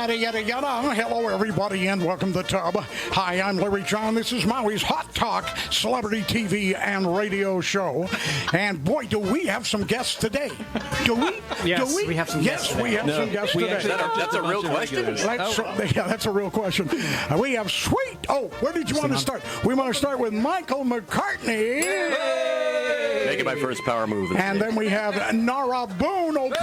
Yada, yada, yada. Hello, everybody, and welcome to the Tub. Hi, I'm Larry John. This is Maui's Hot Talk celebrity TV and radio show. And boy, do we have some guests today. Do we? Yes, do we have some guests Yes, today. we have some guests today. That's a real question? That's a real question. We have sweet. Oh, where did you want to start? We want to start with Michael McCartney. Making my first power move. And then we have Nara Boone. Oh, baby.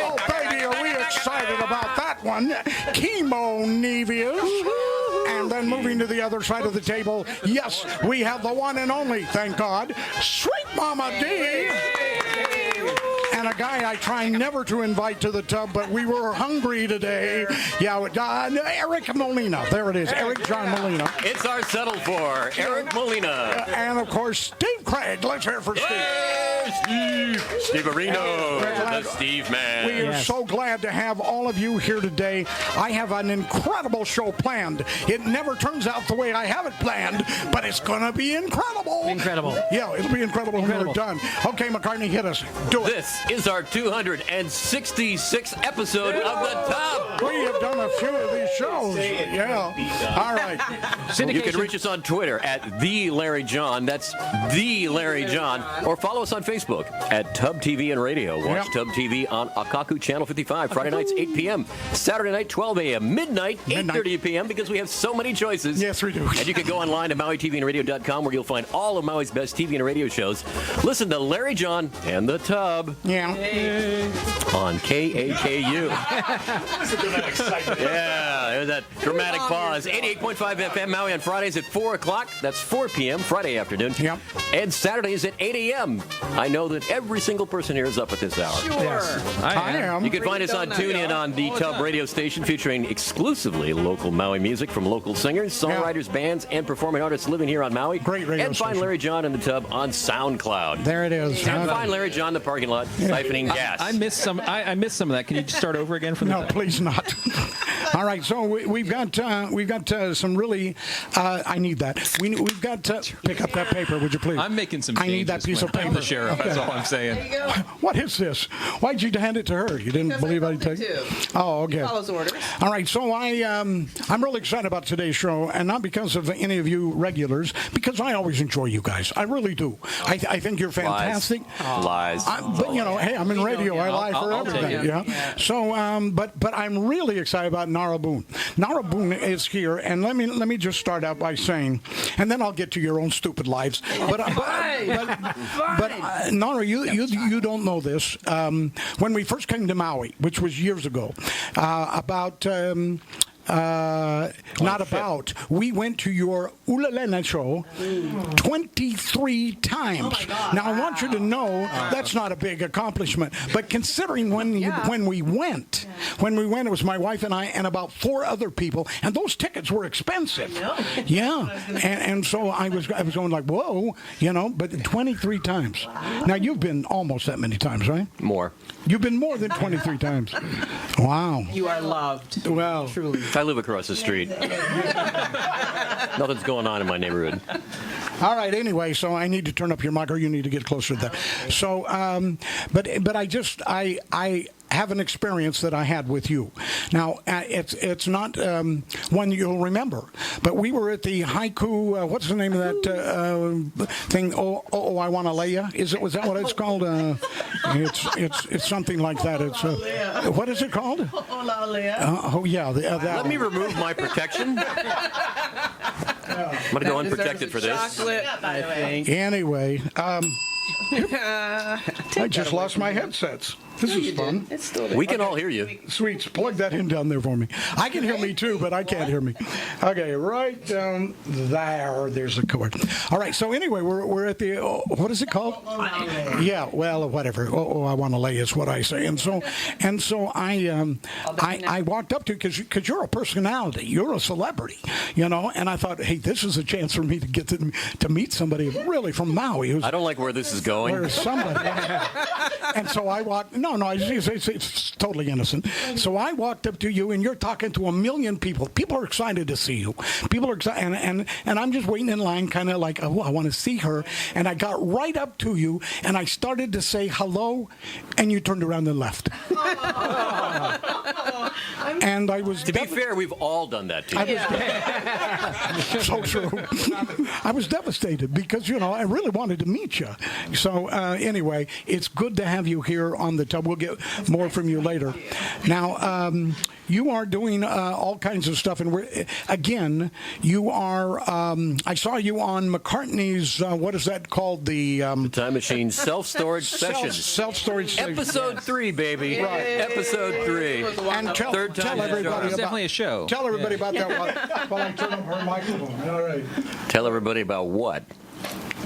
Oh, baby, are we excited about that one? Chemo Nevius. And then moving to the other side of the table, yes, we have the one and only, thank God, Sweet Mama D. And a guy I try never to invite to the Tub, but we were hungry today. Yeah, Eric Molina. There it is, Eric John Molina. It's our settled for, Eric Molina. And, of course, Steve Craig. Let's hear it for Steve. Hey, Steve Areno, the Steve Man. We are so glad to have all of you here today. I have an incredible show planned. It never turns out the way I have it planned, but it's going to be incredible. Incredible. Yeah, it'll be incredible when we're done. Okay, McCartney, hit us. Do it. This is our 266th episode of the Tub. We have done a few of these shows. Yeah. All right. You can reach us on Twitter at The Larry John. That's The Larry John. Or follow us on Facebook at Tub TV and Radio. Watch Tub TV on Akaku Channel 55. Friday nights, 8 p.m. Saturday night, 12 a.m. Midnight, 8:30 p.m. because we have so many choices. Yes, we do. And you can go online to MauiTVandRadio.com where you'll find all of Maui's best TV and radio shows. Listen to Larry John and the Tub. Yeah. On KAKU. Yeah, there's that dramatic pause. 88.5 FM Maui on Fridays at 4 o'clock. That's 4 p.m. Friday afternoon. Yep. And Saturdays at 8 a.m. I know that every single person here is up at this hour. Sure. Yes. I am. You can find us on TuneIn on the Tub radio station featuring exclusively local Maui music from local singers, songwriters, bands, and performing artists living here on Maui. Great radio And find station. Larry John and the Tub on SoundCloud. There it is. And find Larry John in the parking lot siphoning gas. I missed some. I missed some of that. Can you just start over again from the No, please not. All right, so we've got some really. I need that. We've got to pick up that paper, would you please? I'm making some I changes. need that piece of I'm paper. the sheriff. Okay. That's all I'm saying. There you go. What is this? Why'd you hand it to her? You didn't believe I'd take it? Oh, okay. He follows orders. All right, so I'm really excited about today's show, and not because of any of you regulars, because I always enjoy you guys. I really do. I think you're fantastic. Lies. But you know, hey, I'm in radio. I lie for I'll take everything. it. Yeah. So, but I'm really excited about Nara Boone. Nara Boone is here, and let me just start out by saying, and then I'll get to your own stupid lives. But Nara, you don't know this. When we first came to Maui, which was years ago, we went to your Ulalena show 23 times. Now, I want you to know that's not a big accomplishment, but considering when we went, it was my wife and I and about 4 other people, and those tickets were expensive. Yeah, and so I was going like, whoa, but 23 times. Now, you've been almost that many times, right? More. You've been more than 23 times. Wow. You are loved. Well, Truly. I live across the street. Nothing's going on in my neighborhood. all right. Anyway, so I need to turn up your mic, or you need to get closer to that. So, but I have an experience that I had with you. Now, it's not one you'll remember, but we were at the haiku. What's the name of that thing? Oh, I want to lay ya. Was that what it's called? It's something like that. It's what is it called? Oh yeah. That Let me remove my protection. I'm going to go unprotected for this. Chocolate, I think. Anyway, I just lost my headsets. This is fun. It's still there. We can all hear you. Sweets, plug that in down there for me. I can hear me too, but I can't hear me. Okay, right down there. There's a cord. All right. So anyway, we're at the what is it called? Yeah. Well, whatever. Oh, I want to lay is what I say. And so I walked up to you because you're a personality. You're a celebrity, and I thought, hey, this is a chance for me to get to meet somebody really from Maui. I don't like where this is going. Where's somebody? And so I walked. No, it's totally innocent. So I walked up to you, and you're talking to 1 million people. People are excited to see you. People are excited, and I'm just waiting in line, kind of like, oh, I want to see her. And I got right up to you, and I started to say hello, and you turned around and left. and I was To be fair, we've all done that to you. so true. I was devastated because, I really wanted to meet you. So anyway, it's good to have you here on the tub. We'll get more from you later. Now, you are doing all kinds of stuff. And again, you are, I saw you on McCartney's, what is that called? The Time Machine self-storage sessions. Self-storage sessions. Episode 3, baby. Right. Episode 3. And tell everybody It's definitely a show. Tell everybody about that while I turn up her microphone. All right. Tell everybody about what?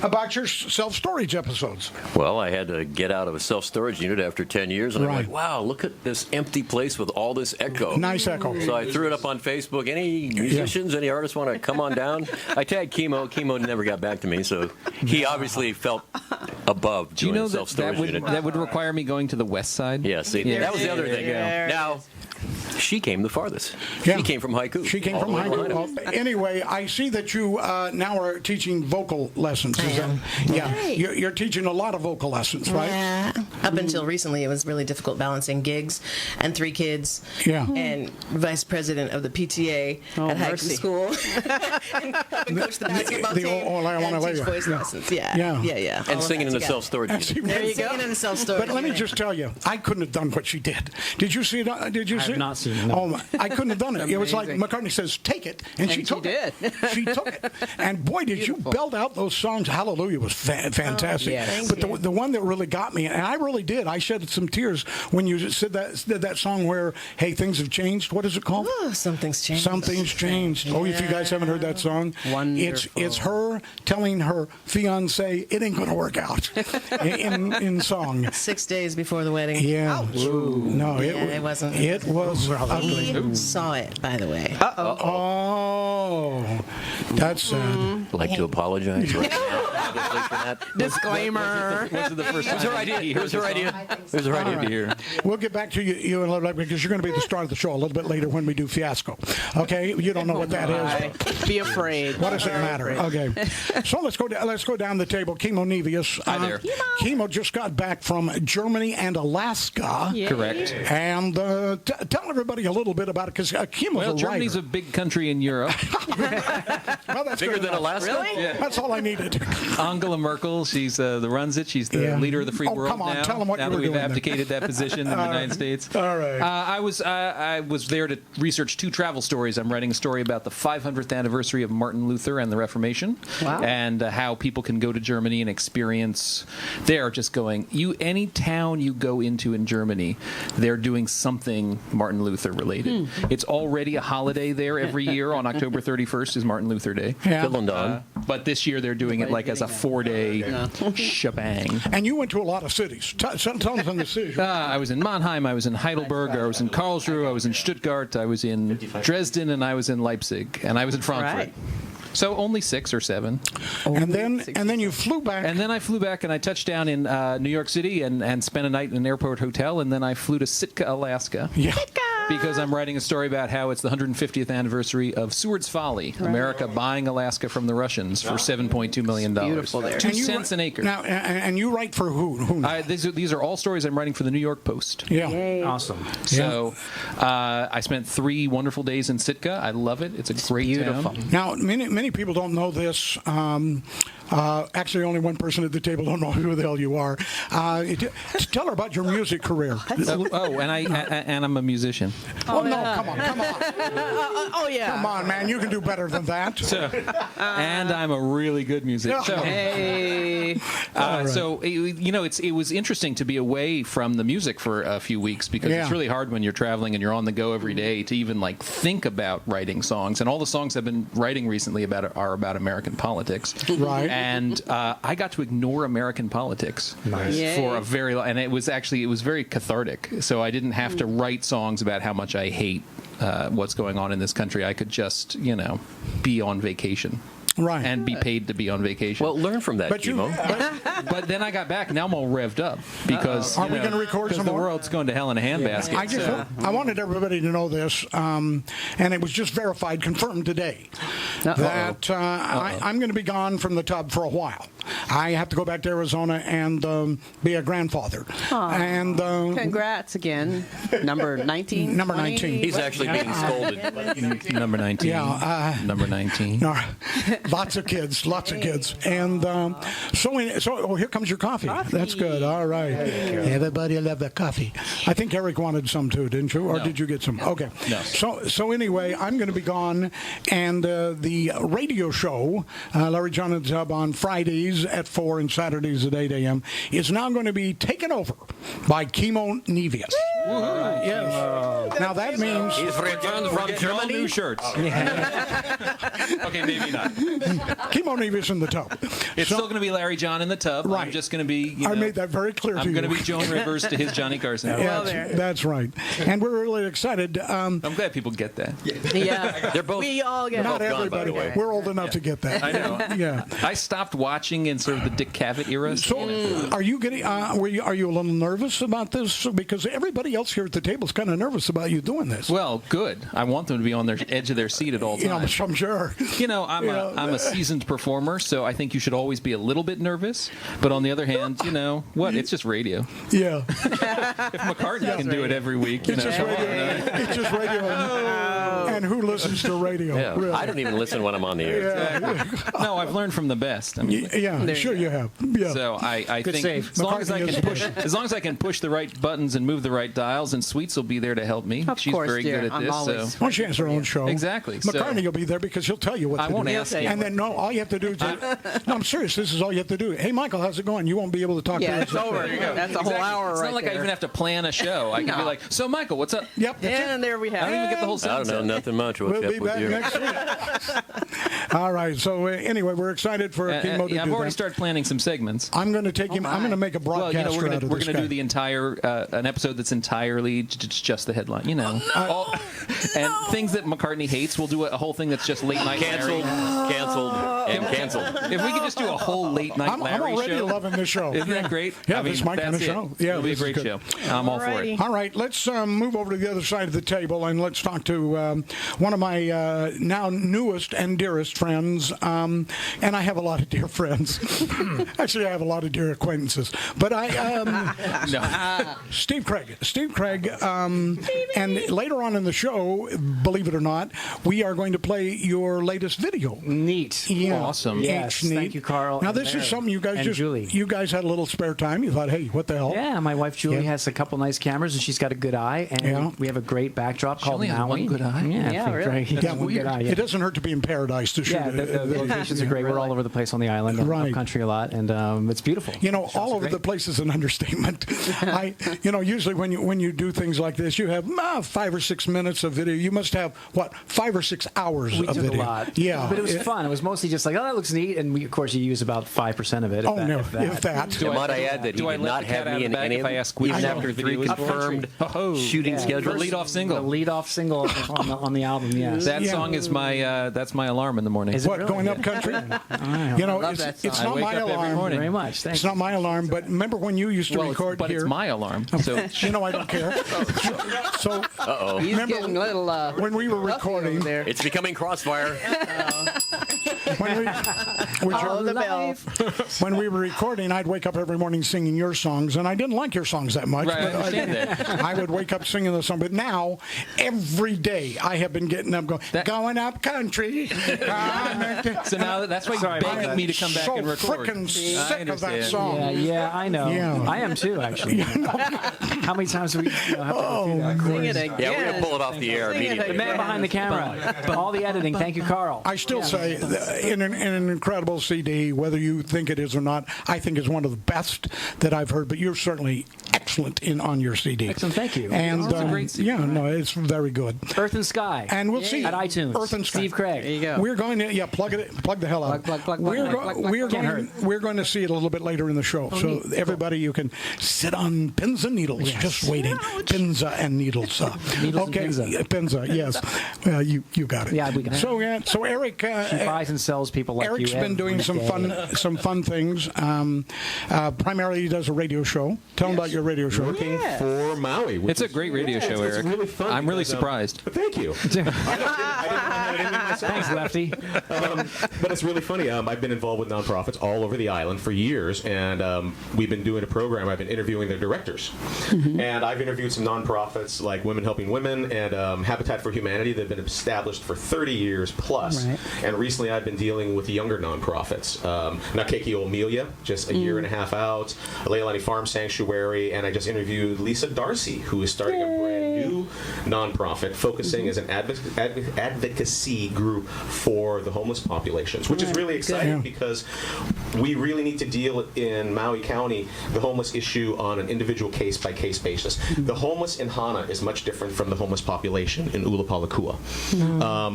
About your self-storage episodes. Well, I had to get out of a self-storage unit after 10 years, and I'm Right. like, wow, look at this empty place with all this echo. Nice echo. So I threw it up on Facebook. Any musicians, any artists want to come on down? I tagged Chemo. Chemo never got back to me, so he obviously felt above Do you doing know a that self-storage unit. that would require me going to the west side? Yeah, see, that was the other thing. There it Now, she came the farthest. Yeah. She came from Haiku. She came all from the way to Haiku. Lahaina. Well, anyway, I see that you now are teaching vocal lessons. Is that- yeah, Right. you're teaching a lot of vocal lessons, right? Yeah. Up until recently, it was really difficult balancing gigs and 3 kids. Yeah. And vice president of the PTA at high mercy. school. And helping coach the basketball the team. old I Wanna and Lay teach Ya. voice Yeah. lessons. Yeah. Yeah. Yeah. All And of singing that in the together. self-storage unit. There you go. Singing in the self-storage. But let me just tell you, I couldn't have done what she did. Did you see it? Did you see it? not seen it, no. Oh, I couldn't have done it. It was like Amazing. McCartney says, "Take it," and she And took she it. did. She took it. And boy, did you belt out those songs. Hallelujah was fantastic. yes. Thank But you. the one that really got me, and I really did, I shed some tears when you said that song where, hey, things have changed. What is it called? Oh, something's changed. Something's changed. Oh, if you guys haven't heard that song, Wonderful. it's her telling her fiance it ain't going to work out in song. 6 days before the wedding. Yeah. No, Yeah, it wasn't. It was ugly. He saw it, by the way. Oh, that's sad. Like to apologize right now publicly for that. Disclaimer. Was it the first time? It was her idea. It was her idea. It was her idea to hear. We'll get back to you in a little bit because you're going to be the star of the show a little bit later when we do Fiasco. Okay, you don't know what that is. Be afraid. What does it matter? Okay, so let's go down the table. Chemo Nevius. Hi there. Chemo just got back from Germany and Alaska. Correct. And tell everybody a little bit about it because Chemo's Well, a Germany's a writer. big country in Europe. Well, that's Bigger good than enough. Alaska? Really? Yeah. That's all I needed. Angela Merkel, she's the runs it. She's the Yeah. leader of the free Oh, world come on, now. tell 'em what now you that were we've doing there. abdicated that position in the United States. All right. I was there to research 2 travel stories. I'm writing a story about the 500th anniversary of Martin Luther and the Reformation, Wow. and how people can go to Germany and experience. They're just going. Any town you go into in Germany, they're doing something Martin Luther related. It's already a holiday there every year. On October 31st is Martin Luther Day. Yeah. Phil and Don. But this year they're doing it like as a 4-day shebang. And you went to a lot of cities. Tell us on the cities. I was in Mannheim, I was in Heidelberg, I was in Karlsruhe, I was in Stuttgart, I was in Dresden, and I was in Leipzig, and I was in Frankfurt. Right. So only 6 or 7. and then you flew back. And then I flew back and I touched down in New York City and spent a night in an airport hotel, and then I flew to Sitka, Alaska. Yeah. Because I'm writing a story about how it's the 150th anniversary of Seward's Folly, America buying Alaska from the Russians for $7.2 million. beautiful there. 2 And you cents wri- an acre. Now, and you write for who? These are all stories I'm writing for the New York Post. Yeah. Awesome. So I spent 3 wonderful days in Sitka. I love it. It's a great town. Now, many people don't know this. Actually, only one person at the table don't know who the hell you are. Tell her about your music career. And I'm a musician. Oh, no, come on. Oh, yeah. Come on, man. You can do better than that. And I'm a really good musician. So, Hey. it was interesting to be away from the music for a few weeks because Yeah. it's really hard when you're traveling and you're on the go every day to even think about writing songs. And all the songs I've been writing recently are about American politics. Right. And I got to ignore American politics Yay. for a very long, and it was very cathartic. So I didn't have to write songs about how much I hate what's going on in this country. I could just, be on vacation. Right. and be paid to be on vacation. Well, learn from that, But you, Kimo. but then I got back. Now I'm all revved up because Are we gonna record because some the more? world's going to hell in a handbasket. I just I wanted everybody to know this, and it was just verified, confirmed today, that I'm going to be gone from the tub for a while. I have to go back to Arizona and be a grandfather. And Congrats again. Number 19. Number 20? 19. He's actually being scolded. Number 19. Yeah, Number 19. no, lots of kids, and so here comes your coffee. That's good. All right, everybody love the coffee. I think Eric wanted some too, didn't you? Or did you get some? Okay. No. So anyway, I'm going to be gone, and the radio show, Larry John and the Tub, on Fridays at 4 and Saturdays at 8 a.m. is now going to be taken over by Kimo Nevius. Yes. Now that means He's returned from All Germany. new shirts. Okay, maybe not. Kimo Nevius in the tub. It's So- still going to be Larry John in the tub. Right. I'm just going to be. You know, I made that very clear to I'm you. going to be Joan Rivers to his Johnny Carson. Yeah, there. that's right. And we're really excited. I'm glad people get that. Yeah. They're both. We all get Not both gone, by everybody. the way. We're old enough to get that. I know. Yeah. I stopped watching in sort of the Dick Cavett era. So, are you getting? Are you a little nervous about this? Because everybody else here at the table is kind of nervous about you doing this. Well, good. I want them to be on their edge of their seat at all You know, times. I'm sure. You know, I'm a seasoned performer, so I think you should always be a little bit nervous. But on the other hand, you know what? It's just radio. Yeah. If McCartney can do it every week, you It's know. just radio. It's just radio. And who listens to radio? Yeah. Really? I don't even listen when I'm on the air. Yeah. No, I've learned from the best. I mean, Yeah. Sure you have. Yeah. so I think save. as long as I McCartney can is push, as long as I can push the right buttons and move the right dials, and Sweets will be there to help me. Of She's course, very dear. good at I'm this. always- So Why don't she has her own show? Exactly. So- McCartney will be there because he'll tell you what I to won't do. ask you. And then, all you have to do is, no, I'm serious, this is all you have to do. Hey, Michael, how's it going? You won't be able to talk to Yeah, us. it's over. That's a whole hour It's right not like there. I even have to plan a show. I can be like, so Michael, what's up? Yep. That's it. And there we I have don't even it. get the whole I don't sentence. know nothing much. What's We'll up be with back you? next week. All right. So anyway, we're excited for Kimo to yeah, I've do already that. started planning some segments. I'm going to take him. I'm going to make a Well, you know, broadcaster out of we're this gonna guy. do the entire an episode that's entirely just the headline. You know, and things that McCartney hates. We'll do a whole thing that's just late night Canceled, and canceled. If we could just do a whole late night I'm Larry already show, loving this show. isn't that great? Yeah, I mean, this is my kind of that's it. show. Yeah, It'll be a this is great good. show. I'm all for it. Alrighty. All right, let's move over to the other side of the table and let's talk to one of my now newest and dearest friends. And I have a lot of dear friends. Actually, I have a lot of dear acquaintances. But Steve Craig. Steve Craig. And later on in the show, believe it or not, we are going to play your latest video. Neat. Yeah. Awesome. Yes, Neat. thank you, Carl. Now and this is Larry. something you guys and just Julie. you guys had a little spare time. You thought, hey, what the hell? Yeah, my wife Julie Yeah. has a couple nice cameras, and she's got a good eye. And Yeah. we have a great backdrop called only has Maui. one good eye? Yeah, Yeah, I think, really? right? Yeah, One good eye, yeah. It doesn't hurt to be in paradise to shoot Yeah, the locations are great. We're all over the place on the island, Right. up country a lot, and it's beautiful. You know, The shots all are over great. the place is an understatement. Usually when you do things like this, you have 5 or 6 minutes of video. You must have 5 or 6 hours We of took video. a lot. Yeah, But it was fun. It was mostly just like, oh, that looks neat. And of course, you use about 5% of it. Oh no, if that. And might I add that he Do I did let not the cat have out me of in the bag any if of I ask them, even which after video 3 is confirmed Oh, shooting Yeah. the schedules. lead-off single. The lead-off single on the album, yes. That Yeah. song is my that's my alarm in the morning. Is it What, really? going up country? You know, love it's, that it's song. I not wake my up every alarm. morning. Very much. Thanks. It's not my alarm, but remember when you used to Well, record but here? it's my alarm. So You know, I don't care. So, He's remember getting a little when we were fluffy recording, over there. It's becoming Crossfire. when we, which Oh, the bell. when we were recording, I'd wake up every morning singing your songs, and I didn't like your songs that much. Right, I but understand that. I would wake up singing the song. But now, every day, I have been getting up going up country. So now that's why you're begging me to come back so and record. frickin' I sick of that understand. song. Yeah, I know. Yeah. I am too, actually. How many times do we have to go through that? Sing it again. Yeah, we're going to pull it off the air Sing it immediately. The man behind the camera. All the editing. Thank you, Carl. I still say, in an incredible CD, whether you think it is or not, I think it's one of the best that I've heard. But you're certainly excellent on your CD. Excellent, thank you. And It's a great CD. yeah, no, it's very good. Earth and Sky. And we'll see at iTunes. Earth and Sky. Steve Craig. There you go. We're going to plug the hell out. Plug, We're going to see it a little bit later in the show. So everybody, you can sit on pins and needles, just waiting. Pins and needles. Needles and okay, pinza. Pinza. Yes, you got it. Yeah, we got it. So Eric, Keep buys and sells people like Eric's you. been doing some fun things. Primarily, he does a radio show. Tell him about your radio show. Working for Maui. which It's a is- great radio show, it's Eric. really fun I'm really because, surprised. Thank you. I didn't have it in me myself. Thanks, Lefty. But it's really funny. I've been involved with nonprofits all over the island for years, and we've been doing a program. I've been interviewing their directors, and I've interviewed some nonprofits like Women Helping Women and Habitat for Humanity. They've been established for 30 years plus, Right. and recently I've been dealing with younger nonprofits. Nakeki O'Melia, just a year and a half out, Leilani Farm Sanctuary, and I just interviewed Lisa Darcy, who is starting a brand new nonprofit focusing as an advocacy group for the homeless populations, which is really exciting because we really need to deal in Maui County the homeless issue on an individual case-by-case basis. The homeless in Hana is much different from the homeless population in Ulapalakua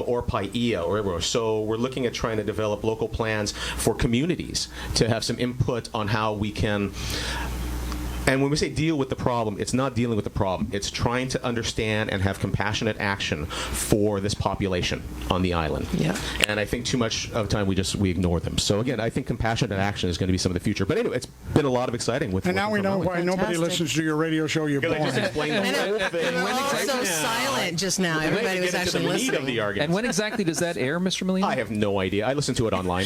or Paia or everywhere. So we're looking at trying to develop local plans for communities to have some input on how we can. And when we say deal with the problem, it's not dealing with the problem. It's trying to understand and have compassionate action for this population on the island. Yeah. And I think too much of the time we ignore them. So again, I think compassionate action is going to be some of the future. But anyway, it's been a lot of exciting with. And now we working know from Maui. why nobody Fantastic. listens to your radio show. You're I just boring. explained the whole thing. We're all so silent just now. Everybody was Get into actually the meat of listening. the argument. And when exactly does that air, Mr. Molina? I have no idea. I listen to it online.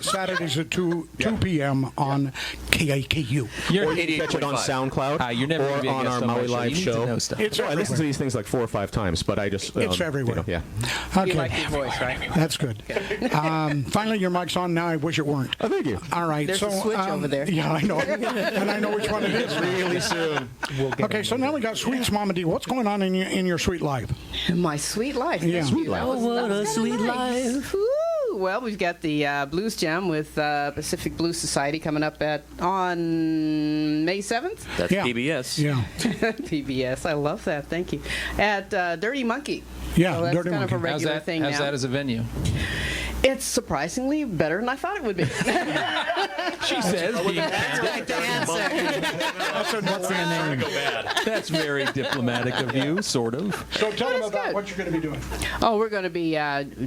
Saturdays at 2 p.m. on KAKU. You're Or an you can catch it on 88.5. SoundCloud. You're never or going to be a on guest our on my Maui show. Live You need show. to know stuff. It's I listen to everywhere. these things like 4 or 5 times, but I just It's everywhere. Yeah. Okay. You like your voice, right? That's good. Finally, your mic's on now. I wish it weren't. Oh, thank you. All right. There's so, a switch over there. Yeah, I know. And I know which one it is. Really soon. Okay, so now we got Sweets Mama D. What's going on in your sweet life? My sweet life. Yeah. Thank Sweet you. life. That was kinda nice. Woo! Well, we've got the Blues Jam with Pacific Blues Society coming up on May 7th. That's Yeah. PBS. Yeah. PBS. I love that. Thank you. At Dirty Monkey. Yeah, So that's Dirty kind of a Monkey. How's regular that, thing how's now. that as a venue? It's surprisingly better than I thought it would be. She says being That's right, the answer. That's very diplomatic of you, sort of. So tell them That's about good. what you're going to be doing. Oh, we're going to be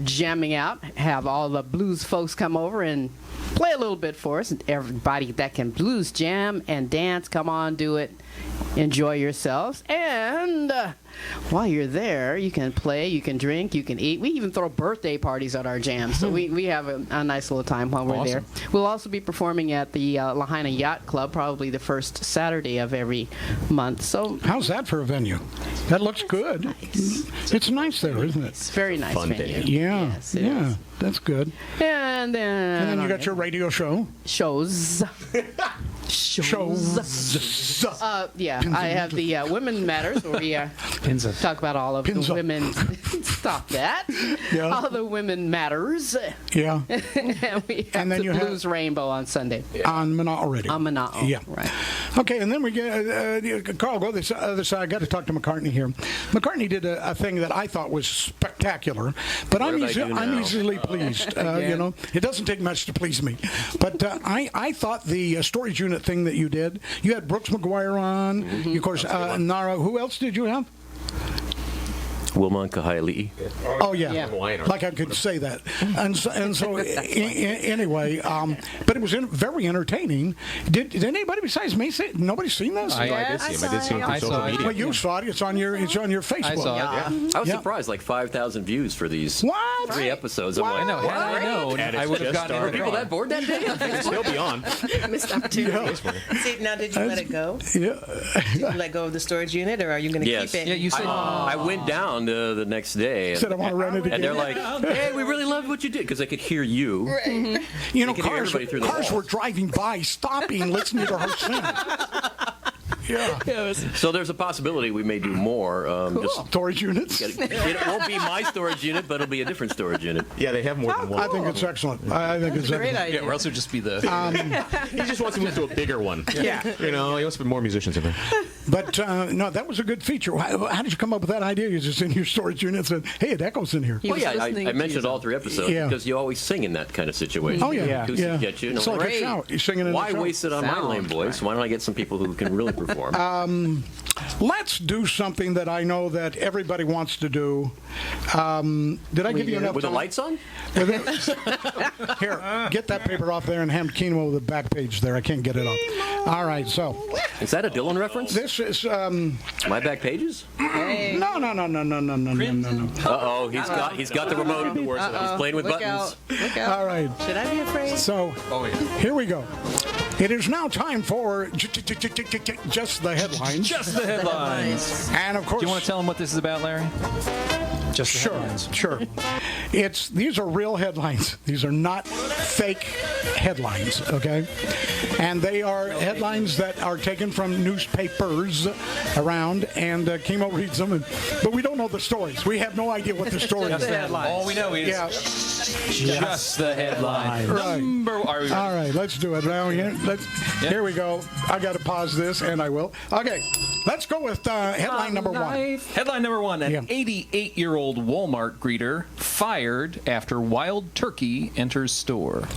jamming out, have all the blues folks come over and play a little bit for us. And everybody that can blues jam and dance, come on, do it. Enjoy yourselves. And while you're there, you can play, you can drink, you can eat. We even throw birthday parties at our jam. So we have a nice little time while we're there. We'll also be performing at the Lahaina Yacht Club, probably the first Saturday of every month. So How's that for a venue? That looks good. It's nice there, isn't it? it's very nice Fun venue. day. Yeah. Yes, it yeah. is. That's good. And then, And then you got your radio show. shows. Shows. Yeah, I have the Women Matters where we Pinza. talk about all of the Pinza. women. Stop that. Yeah. All the Women Matters. Yeah. And we have And then the you have- Blues Rainbow on Sunday. On Mana'o Radio. On Mana'o. Yeah. Right. Okay, and then we get Carl. Go this other side. I got to talk to McCartney here. McCartney did a thing that I thought was spectacular, but I'm did I do now? easily pleased. You know, it doesn't take much to please me. But I thought the storage unit thing that you did. You had Brooks McGuire on. Of course, Nara. Who else did you have? Wilma Kahaili'i. Oh yeah, Yeah. like I could say that. And so anyway, but it was very entertaining. Did anybody besides me see it? Nobody's seen this? I I did see him. I did see him I on saw social it. media. Well, you saw it. It's on your Facebook. I saw it. I was Yeah. surprised, like 5,000 views for these What? 3 episodes. I'm I know. like, Had I known, And it's I would have just gotten are in the people car. that bored that day? Still be on. Missed opportunity. See, now did you let it go? Yeah. Did you let go of the storage unit, or are you going to Yes. keep it? Yeah, you said. I went down the next day, Said I want to run it again. and they're like, "Hey, we really loved what you did," because I could hear you. You know, They can hear cars everybody through the were walls. driving by, stopping, listening to her sing. Yeah. So there's a possibility we may do more. Just Storage units. it won't be my storage unit, but it'll be a different storage unit. Yeah, they have more than one. I think it's excellent. I think it's Great excellent. idea. Yeah, or else it would just be the. He just wants to move to a bigger one. Yeah. You know, he wants to put more musicians in there. But no, that was a good feature. How did you come up with that idea? You just in your storage unit and said, "Hey, it echoes in here." He Well, was yeah, listening I to mentioned you. all 3 episodes Yeah. because you always sing in that kind of situation. Oh yeah, Yeah. Acoustics get you. And It's I'm like like, a shout. You're singing in why the shout. waste it on my lame Sound, voice? Why don't I get some people who can really perform? for him. Let's do something that I know that everybody wants to do. Did I give you enough With the time? lights on? With it? Here, get that paper off there and hand Keno with the back page there. I can't get it up. All right, so Is that a Dylan reference? this is My back pages? no. Uh-oh, he's got the remote. He's playing with Look buttons. out. Look out. All right. Should I be afraid? So here we go. It is now time for just the headlines. Just the headlines. And of course, Do you want to tell them what this is about, Larry? Just the Sure, headlines. sure. These are real headlines. These are not fake headlines, okay? And they are headlines that are taken from newspapers around, and Kimo reads them, but we don't know the stories. We have no idea what the story is. All we know is Yeah. just the headline. Right. Are we All right, let's do it. Now, here we go. I got to pause this, and I will. Okay, let's go with headline number one. Headline number one: An Yeah. 88-year-old Walmart greeter fired after wild turkey enters store.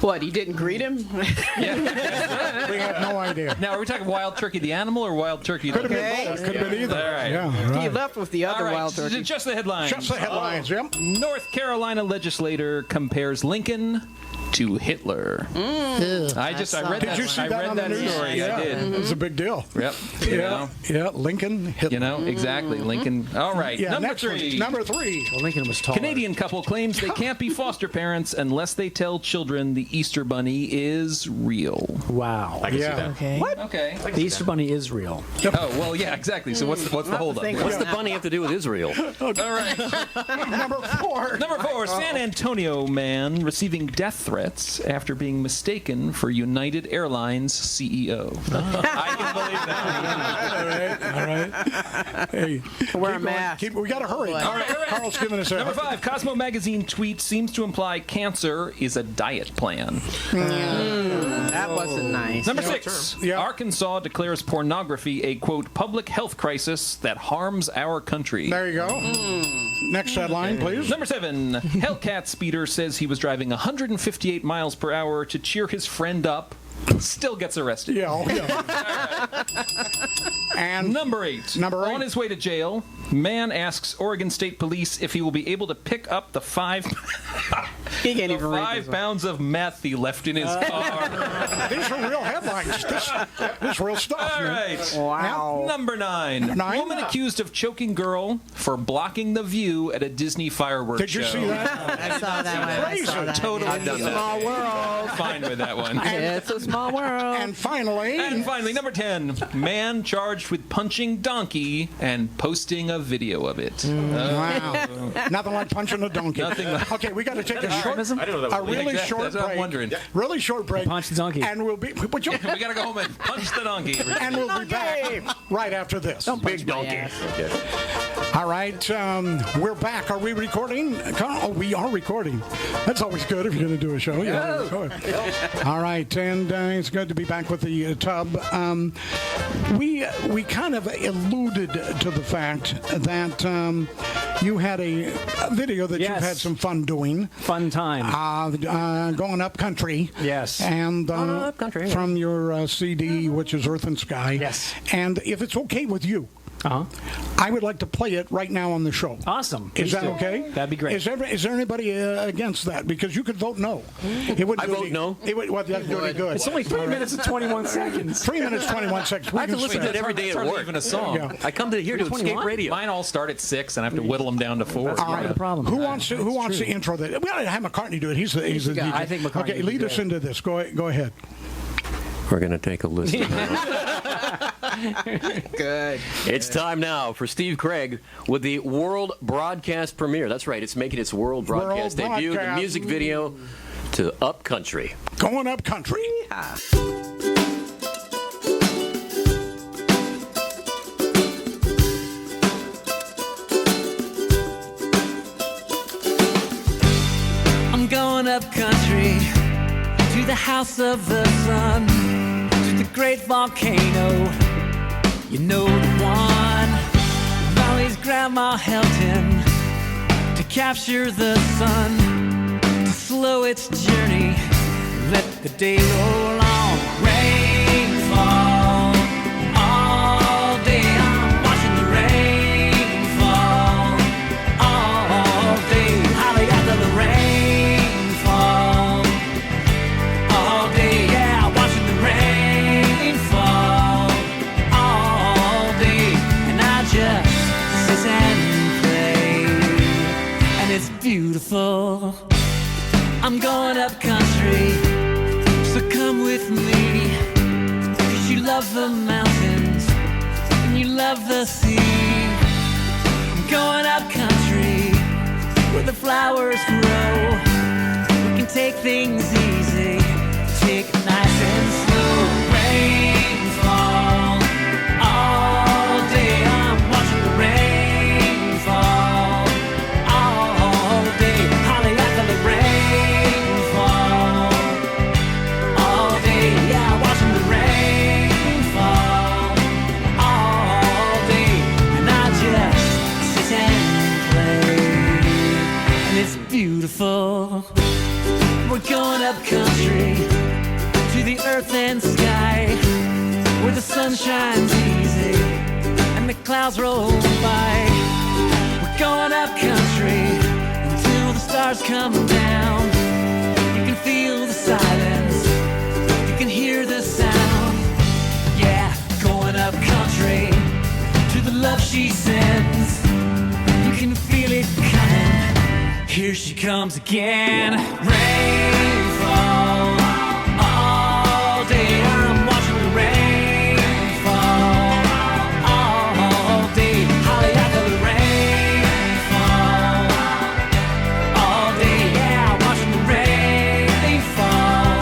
What, he didn't greet him? We have no idea. Now, are we talking wild turkey the animal or wild turkey the Could have been both. Could have been either. All right. Yeah, He right. left with the All other right, wild turkey. just the headlines. Just the headlines, yep. North Carolina legislator compares Lincoln to Hitler. I read Did you see I that read on that the news? story. Yeah, I did. It's a big deal. Yep. Yeah, Lincoln, Hitler. You know, exactly. Lincoln. All right. Yeah, Number next one. three. Number three. Well, Lincoln was taller. Canadian couple claims they can't be foster parents unless they tell children the Easter Bunny is real. Wow. I can Yeah. see that. Okay. Okay. The Easter Bunny is real. Oh, well, yeah, exactly. So what's the holdup? think What's the bunny have to do with Israel? All right. Number four. Number four, San Antonio man receiving death threats after being mistaken for United Airlines CEO. I can believe that. All right. Hey, Wear a keep going. mask. We got to hurry. All right, all right. Carl's giving us a Number five, Cosmo Magazine tweet seems to imply cancer is a diet plan. That wasn't nice. Number six, Yeah. Arkansas declares pornography a, quote, public health crisis that harms our country. There you go. Next headline, please. Number seven, Hellcat speeder says he was driving 158 miles per hour to cheer his friend up. Still gets arrested. Yeah, oh, yeah. And Number eight. Number eight. On his way to jail, man asks Oregon State Police if he will be able to pick up the He can't even read five this one. pounds of meth he left in his car. these are real headlines. This real stuff. All man. right. Wow. Number nine. Nine? Woman accused of choking girl for blocking the view at a Disney fireworks Did you show. see that? I saw that one. I saw that. Totally I've done that. Small world. fine with that one. It's a small world. And finally, And finally, number 10, man charged with punching donkey and posting a video of it. wow, nothing like punching a donkey. Nothing like- Okay, we got to take a short, euphemism? I didn't know that a was really Exactly, short that's what I'm break. wondering. Really short break. Punch the donkey. And we'll be. Would you, We gotta go home and punch the donkey. and we'll be back right after this. Big donkey. All right, we're back. Are we recording? Oh, we are recording. That's always good if you're going to do a show. Yeah. All right, and it's good to be back with the tub. We kind of alluded to the fact that you had a video that you've Yes. had some fun doing. Fun time. Going up country. Yes. And up country. from your CD, which is Earth and Sky. Yes. And if it's okay with you, Uh-huh. I would like to play it right now on the show. Awesome. Is Please that do. okay? That'd be great. Is there anybody against that? Because you could vote no. It wouldn't I do vote any- no. It would, well, that's do any good. It's only 3 minutes and 21 seconds. 3 minutes, 21 seconds. We I have to can listen say to it every day It's at hardly work. even a song. Yeah. I come to here to Escape 21? Radio. Mine all start at 6, and I have to whittle them down to 4. That's part of the problem. Who wants to intro that? We ought to have McCartney do it. He's the guy. DJ. I think McCartney Okay, would be lead us great. into this. Go ahead. We're going to take a listen. Good. It's time now for Steve Craig with the world broadcast premiere. That's right, it's making its world broadcast World debut. The broadcast. music video to Up Country. Going up country. I'm going up country to the house of the sun, to the great volcano. You know the one. Valley's Grandma Helton to capture the sun, to slow its journey. Let the day roll on. Rainfall beautiful. I'm going up country, so come with me. 'Cause you love the mountains and you love the sea. I'm going up country where the flowers grow. We can take things easy, take it nice and slow. Rain fall all day. I'm watching the rain fall all day. Holly, I feel the rain fall all day. Yeah, watching the rain fall all day. And I just sit and play. And it's beautiful. We're going up country to the earth and sky, where the sun shines easy and the clouds roll by. We're going up country until the stars come down. You can feel the silence, you can hear the sound. Yeah, going up country to the love she sends. You can feel it coming. Here she comes again. Rain fall all day. I'm watching the rain fall all day. Holly, I feel the rain fall all day. Yeah, watching the rain fall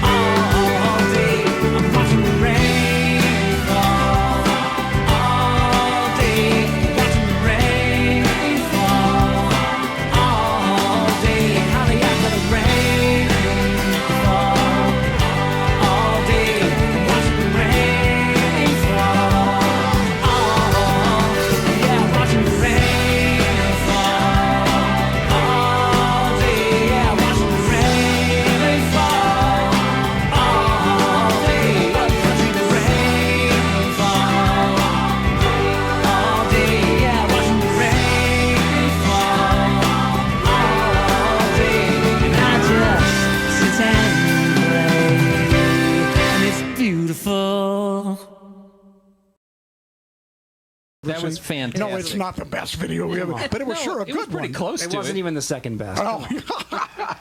all day. I'm watching the rain fall all day. Watching the rain fall all day. Holly, I feel the rain fall all day. Watching the rain fall all day. Yeah, watching the rain fall all day. Yeah, watching the rain fall all day. Watching the rain fall all day. Yeah, watching the rain fall all day. And I just sit and play, and it's beautiful. That was fantastic. No, it's not the best video we ever, but it was sure a It good was pretty one. close It to wasn't it. even the second best. Oh,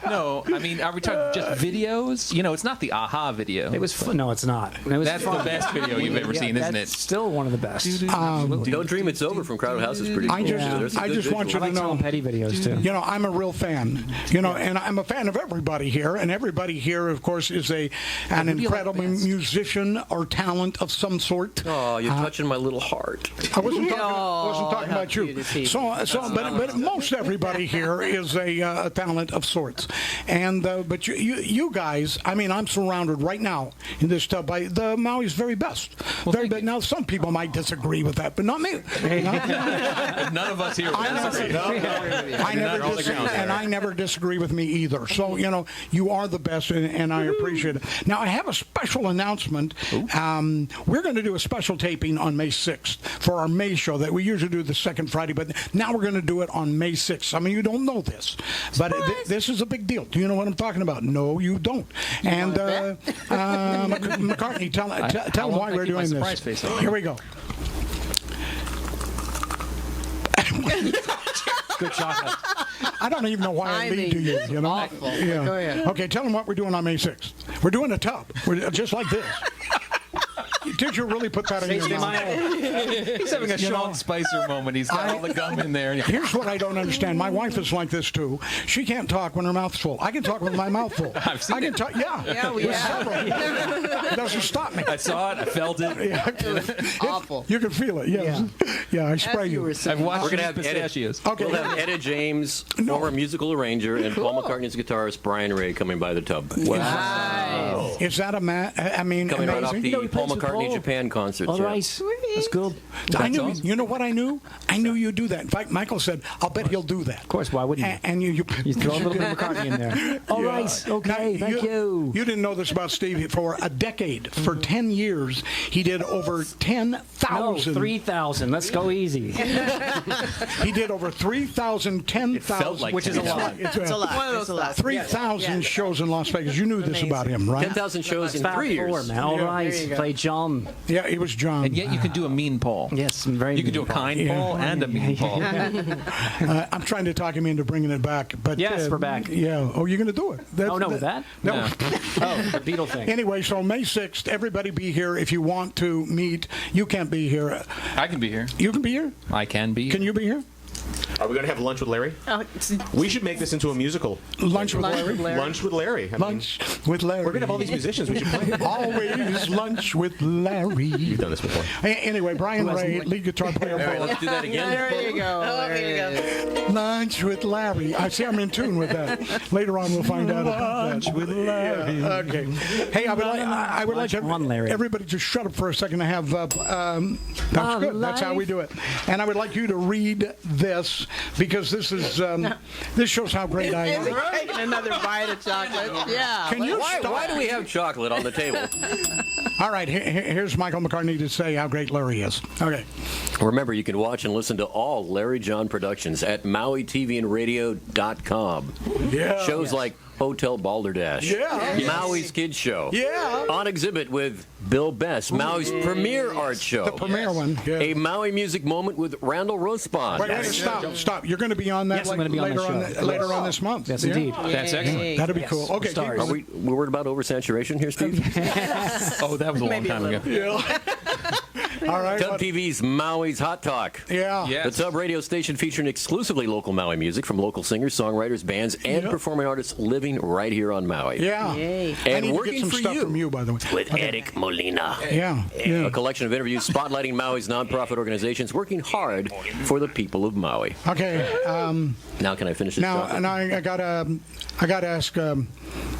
No, I mean, are we talking just videos? You know, it's not the aha video. It was fun. No, it's not. It was That's fun. the best video you've ever Yeah, seen, isn't it? that's still one of the best. Don't Dream It's Over from Crowded House is pretty cool. I just- too. There's a I good just want visual. you I to like know- Tom Petty videos too. You know, I'm a real fan. You know, and I'm a fan of everybody here. And everybody here, of course, is an who do you like incredible best? musician or talent of some sort. Oh, you're touching my little heart. I wasn't talking Oh, how about you. cute is he? But most everybody here is a talent of sorts. And but you guys, I mean, I'm surrounded right now in this tub by the Maui's very best. Very best. Now, some people might disagree with that, but not me. None of us here. I never disagree with me either. So, you know, you are the best, and I appreciate it. Now, I have a special announcement. We're going to do a special taping on May 6th for our May show that we usually do the second Friday, but now we're going to do it on May 6th. Some of you don't know this, but this is a big deal. Do you know what I'm talking about? No, you don't. And McCartney, tell them why we're doing this. Here we go. Good chocolate. I don't even know why I lead to you. You know? Awful. Yeah. Go ahead. Okay, tell them what we're doing on May 6th. We're doing a tub. We're just like this. Did you really put that in your mouth? He's having a Sean Spicer moment. He's got all the gum in there. Here's what I don't understand. My wife is like this too. She can't talk when her mouth's full. I can talk with my mouth full. I've seen I can it. talk. Yeah. Yeah, we There's have. several. It doesn't stop me. I saw it. I felt it. Awful. You can feel it. Yes. Yeah. I spray As you were you. saying. I've watched We're gonna his have Etta- pistachios. Okay. We'll have Etta James, former musical arranger, and Paul McCartney's guitarist Brian Ray coming by the tub. Nice. Is that I mean, Coming right off amazing? the he Paul plays with McCartney Paul. Japan concerts. All yeah. right. That's good. I knew. awesome. You know what I knew? I knew you'd do that. In fact, Michael said, "I'll bet he'll do that." Of course, why wouldn't you? And you You throw a little bit of McCartney in there. All right. Okay. Now, Thank you. You didn't know this about Steve. For a decade, for 10 years, he did over 10,000. 3,000. Let's go easy. He did over 3,000, 10,000. like Which is a 10,000. lot. It's It's a lot. It's a lot. 3,000 shows in Las Vegas. You knew this about him, right? 10,000 shows in Fab 3 years. Four, man. All right. There you go. Play John. Yeah, it was John. And yet you can do a mean Paul. Yes, very. You can do a kind Paul and a mean Paul. I'm trying to talk him into bringing it back, but Yes, we're back. Yeah. Oh, you're going to do it? Oh no, with that? No. No. Oh, the Beetle thing. Anyway, so May 6th, everybody be here if you want to meet. You can't be here. I can be here. You can be here? I can be. Can you be here? Are we going to have lunch with Larry? We should make this into a musical. Lunch with Larry? Lunch with Larry. I mean, Lunch with Larry. we're going to have all these musicians. We should play. Always lunch with Larry. You've done this before. Anyway, Brian Ray, lead guitar player. All right, let's do that again. There you go. There you go. Lunch with Larry. I see I'm in tune with that. Later on, we'll find out about Lunch that. with Larry. Yeah, okay. Hey, I would like on Larry. everybody just shut up for a second and have. That's good. That's how we do it. And I would like you to read this because this is this shows how great I Is he am. taking another bite of chocolate? Yeah. Can you Why stop? do we have chocolate on the table? All right, here's Michael McCartney to say how great Larry is. Okay. Remember, you can watch and listen to all Larry John productions at MauiTVandRadio.com. Yeah. Shows like Hotel Balderdash. Yeah. Maui's Kids Show. Yeah. On exhibit with Bill Best. Maui's premiere art show. The premiere one. Yeah. A Maui music moment with Randall Rosebond. Wait, stop. You're going to be on that Yes, I'm gonna be on later the show. later on this month. Yes, Yeah? indeed. That's excellent. That'd be cool. Okay. Stars. Are we worried about oversaturation here, Steve? Oh, that was a long Maybe a time ago. All right. Tub TV's Maui's Hot Talk. Yeah. Yeah. The Tub radio station featuring exclusively local Maui music from local singers, songwriters, bands, and Yep. performing artists living right here on Maui. Yeah. Yay. I And need to working get some for stuff you. from you, by the way. With Eric Molina. Yeah. Yeah. A collection of interviews spotlighting Maui's nonprofit organizations working hard for the people of Maui. Okay. Now can I finish this? Now, chocolate? and I gotta ask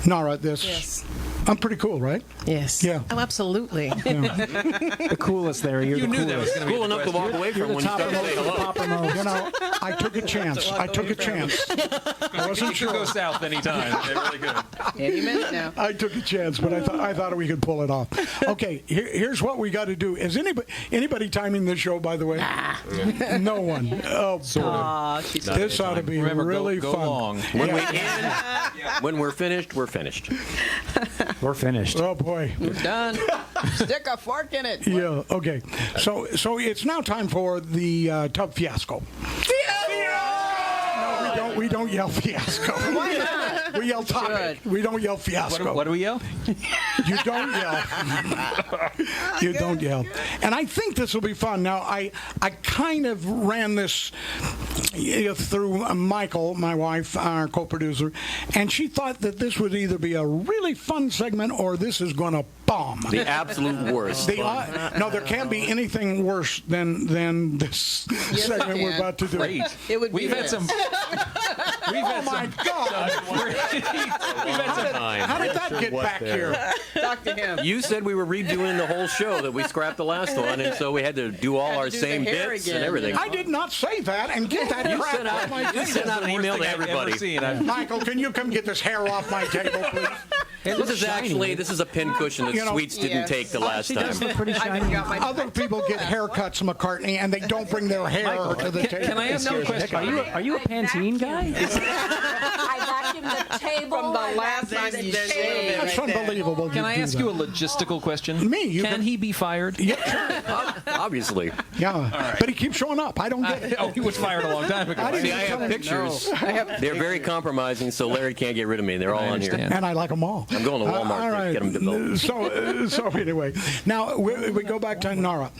Nara this. Yes. I'm pretty cool, right? Yes. Yeah. Oh, absolutely. The coolest, Larry. You're You the knew that was coolest. going to be Cool enough to walk away from when you started to say hello. Popper mode. You know, I took a chance. I took a chance. I wasn't You could go sure. south anytime. They're really good. Any minute now. I took a chance, but I thought we could pull it off. Okay, here's what we got to do. Is anybody timing this show, by the way? No one. Oh, boy. This ought to be Remember, really go fun. long. When we end, when we're finished, we're finished. We're finished. Oh boy. Done. Stick a fork in it. Yeah. Okay. So it's now time for the Tub Fiasco. No, we don't yell fiasco. Why not? We yell topic. We don't yell fiasco. What do we yell? You don't yell. You don't yell. And I think this will be fun. Now, I kind of ran this through Michael, my wife, our co-producer, and she thought that this would either be a really fun segment or this is going to bomb. The absolute worst. No, there can't be anything worse than this segment it we're can. about to do. Great. It would be We've had this. some. We've had Oh my some. God! How did that get back here? Talk to him. You said we were redoing the whole show, that we scrapped the last one, and so we had to do all Had to our do same the hair bits again, and everything. I did not say that, and get that You crap sent off out, my you table. sent out an email to everybody. Michael, can you come get this hair off my table, please? This is a pin cushion that You know, Sweets didn't yes. take the last She does time. look pretty I shiny. forgot my. Other people get haircuts, McCartney, and they don't bring their hair to the table. Can I ask you a question? Are you a Pantene guy? I vacuumed the table. From the last time you shaved. That's unbelievable. Can I ask you a logistical question? Me, you Can can- he be fired? Obviously. Yeah, but he keeps showing up. I don't get it. Oh, he was fired a long time ago. didn't See, I have pictures. They're very compromising, so Larry can't get rid of me. They're all on here. understand. And I like them all. I'm going to Walmart all to get them developed. So anyway, now we go back to Nara.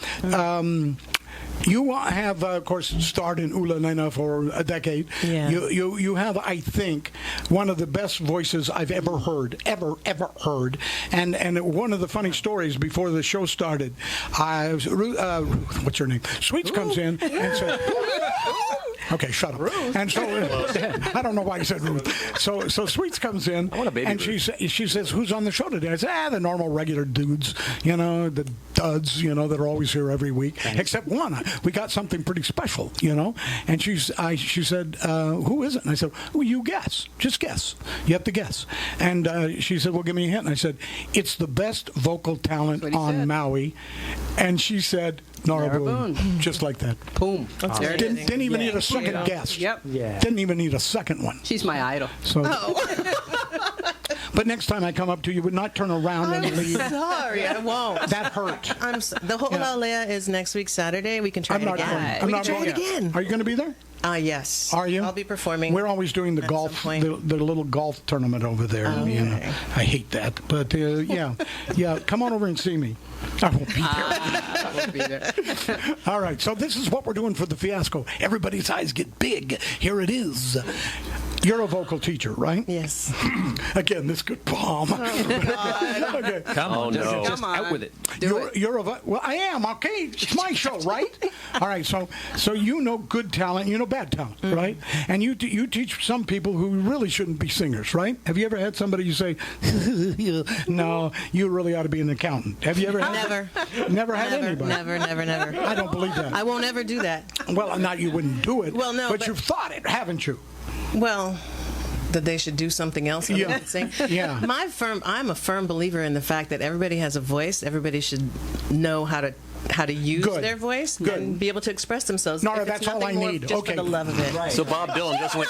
You have, of course, starred in Ula Nena for a decade. Yeah. You have, I think, one of the best voices I've ever heard, ever heard. And one of the funny stories before the show started, what's her name? Sweets comes in and says, okay, shut up. And so I don't know why you said Ruth. So Sweets comes in, I want a baby and Ruth. she says, "Who's on the show today?" I said, the normal regular dudes, the duds, that are always here every week, except one. We got something pretty special, And she said, "Who is it?" And I said, "Well, you guess. Just guess. You have to guess." And she said, "Well, give me a hint." And I said, "It's the best vocal talent That's what he on said. Maui," and she said, "Nara Nara Boone," Boone. just like that. Boom. There it is. Didn't even need a second guess. Yep. Yeah. Didn't even need a second one. She's my idol. So, But next time I come up to you, would not turn around and leave. Sorry, I won't. That hurt. The Ho'olau Lea is next week Saturday. We can try I'm it not again. going. I'm We not can try going. it again. Are you going to be there? Yes. Are you? I'll be performing. We're always doing the at golf, some point. the little golf tournament over there. Oh, You know, okay. I hate that, but yeah. Come on over and see me. I won't be there. I won't be there. All right, so this is what we're doing for the fiasco. Everybody's eyes get big. Here it is. You're a vocal teacher, right? Yes. Again, this could bomb. Okay. Come on, no. just out with it. Well, I am. Okay, it's my show, right? All right. So you know good talent, you know bad talent, right? And you teach some people who really shouldn't be singers, right? Have you ever had somebody you say, no, you really ought to be an accountant? Have you ever had Never had anybody. Never. I don't believe that. I won't ever do that. Well, not you wouldn't do it. Well, no, but but- you've thought it, haven't you? Well, that they should do something else other than sing. Yeah. I'm a firm believer in the fact that everybody has a voice. Everybody should know how to use Good. their voice Good. and be able to express themselves. Nora, If it's that's all nothing I more need. Just Okay. for the love of it. So Bob Dylan just went.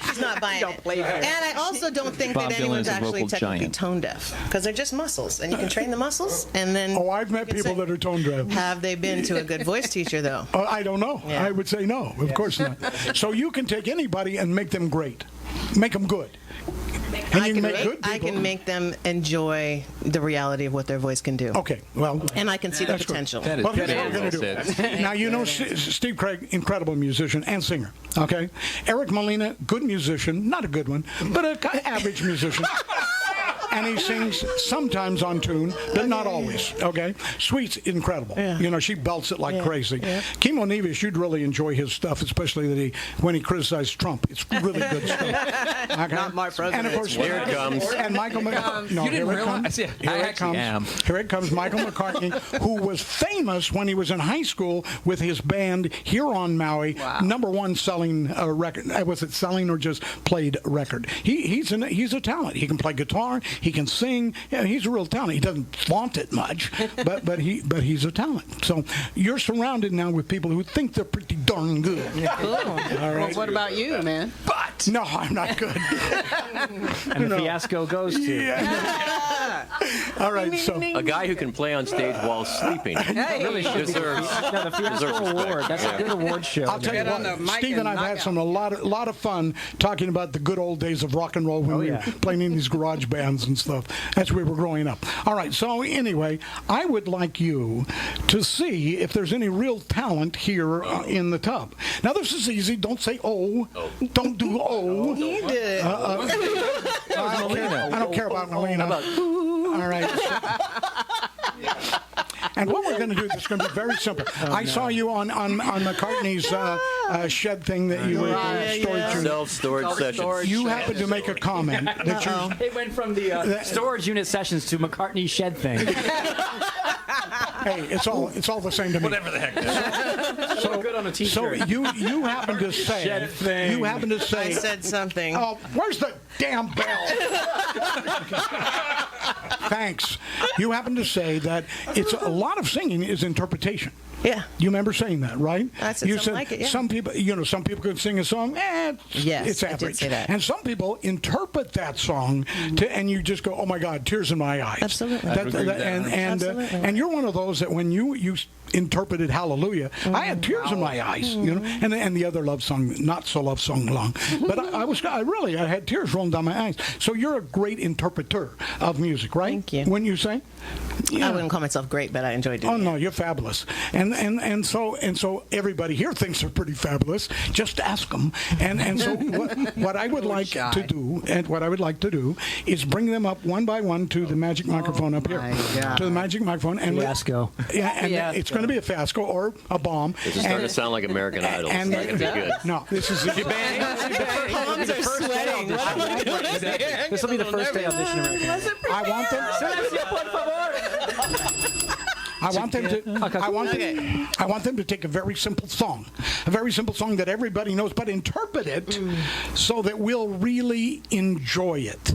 He's not buying it. And I also don't think Bob that Dylan anyone's is a actually vocal technically giant. tone deaf because they're just muscles, and you can train the muscles. And then Oh, I've met you can people say, that are tone deaf. Have they been to a good voice teacher though? Oh, I don't know. Yeah. I would say no. Of course not. So you can take anybody and make them great. Make them good. And I you can make good I people. can make them enjoy the reality of what their voice can do. Okay, well. And I can see the That's good. potential. That is Well, here's very what we're well going to do. said. Now, you know Steve Craig, incredible musician and singer, okay? Eric Molina, good musician, not a good one, but an average musician. And he sings sometimes on tune, but not always, okay? Sweet's incredible. Yeah. You know, she belts it like Yeah, crazy. yeah. Kimo Nevis, you'd really enjoy his stuff, especially when he criticized Trump. It's really good stuff. Okay? Not my president. And of course, Here it comes. And Michael McCartney. No, You didn't here it realize? comes. Yeah, Here I it actually comes. am. Here it comes, Michael McCartney, who was famous when he was in high school with his band here on Maui. Wow. #1 selling record. Was it selling or just played record? He's a talent. He can play guitar. He can sing. Yeah, he's a real talent. He doesn't flaunt it much, but he's a talent. So you're surrounded now with people who think they're pretty darn good. Cool. All Well, right. what about you, man? But no, I'm not good. And the fiasco goes to. Yeah. All right. So. A guy who can play on stage while sleeping Really should be deserves. no, the deserves Fiasco respect. Award. That's a good award show. I'll tell you Get on the what, mic Steve and and I've knock had out. a lot of fun talking about the good old days of rock and roll when we were playing in these garage bands and stuff. That's where we were growing up. All right, so anyway, I would like you to see if there's any real talent here in the tub. Now, this is easy. Don't say oh. Don't do oh. He did. I don't care about Melina. All right. And what we're going to do, this is going to be very simple. I saw you on McCartney's shed thing that you were storage unit. Self-storage sessions. You happened to make a comment that you It went from the storage unit sessions to McCartney shed thing. hey, it's all the same to me. Whatever the heck. So good on a t-shirt. So you happen to say Shed thing. you happen to say I said something. oh, where's the damn bell? Thanks. You happen to say that it's a lot of singing is interpretation. Yeah. You remember saying that, right? I said you something like it, yeah. Some people, some people could sing a song. Yes, it's I did average. say that. And some people interpret that song and you just go, "Oh my God, tears in my eyes." Absolutely. Absolutely. And you're one of those that when you interpreted Hallelujah, I had tears in my eyes, and the other love song, not so love song long, but I had tears rolling down my eyes. So you're a great interpreter of music, right? Thank you. When you say, I wouldn't call myself great, but I enjoyed doing oh it. no, you're fabulous, and so everybody here thinks they're pretty fabulous. Just ask them. And so what I would like to do, is bring them up one by one to the magic microphone up here, to the magic microphone, and Fiasco. yeah, and it's going to be a fiasco or a bomb. This is starting to sound like American Idol. It's not going to be good. No, this is Palms are sweating. What am I doing here? This will be the first day audition. I want them. I want them to take a very simple song that everybody knows, but interpret it so that we'll really enjoy it.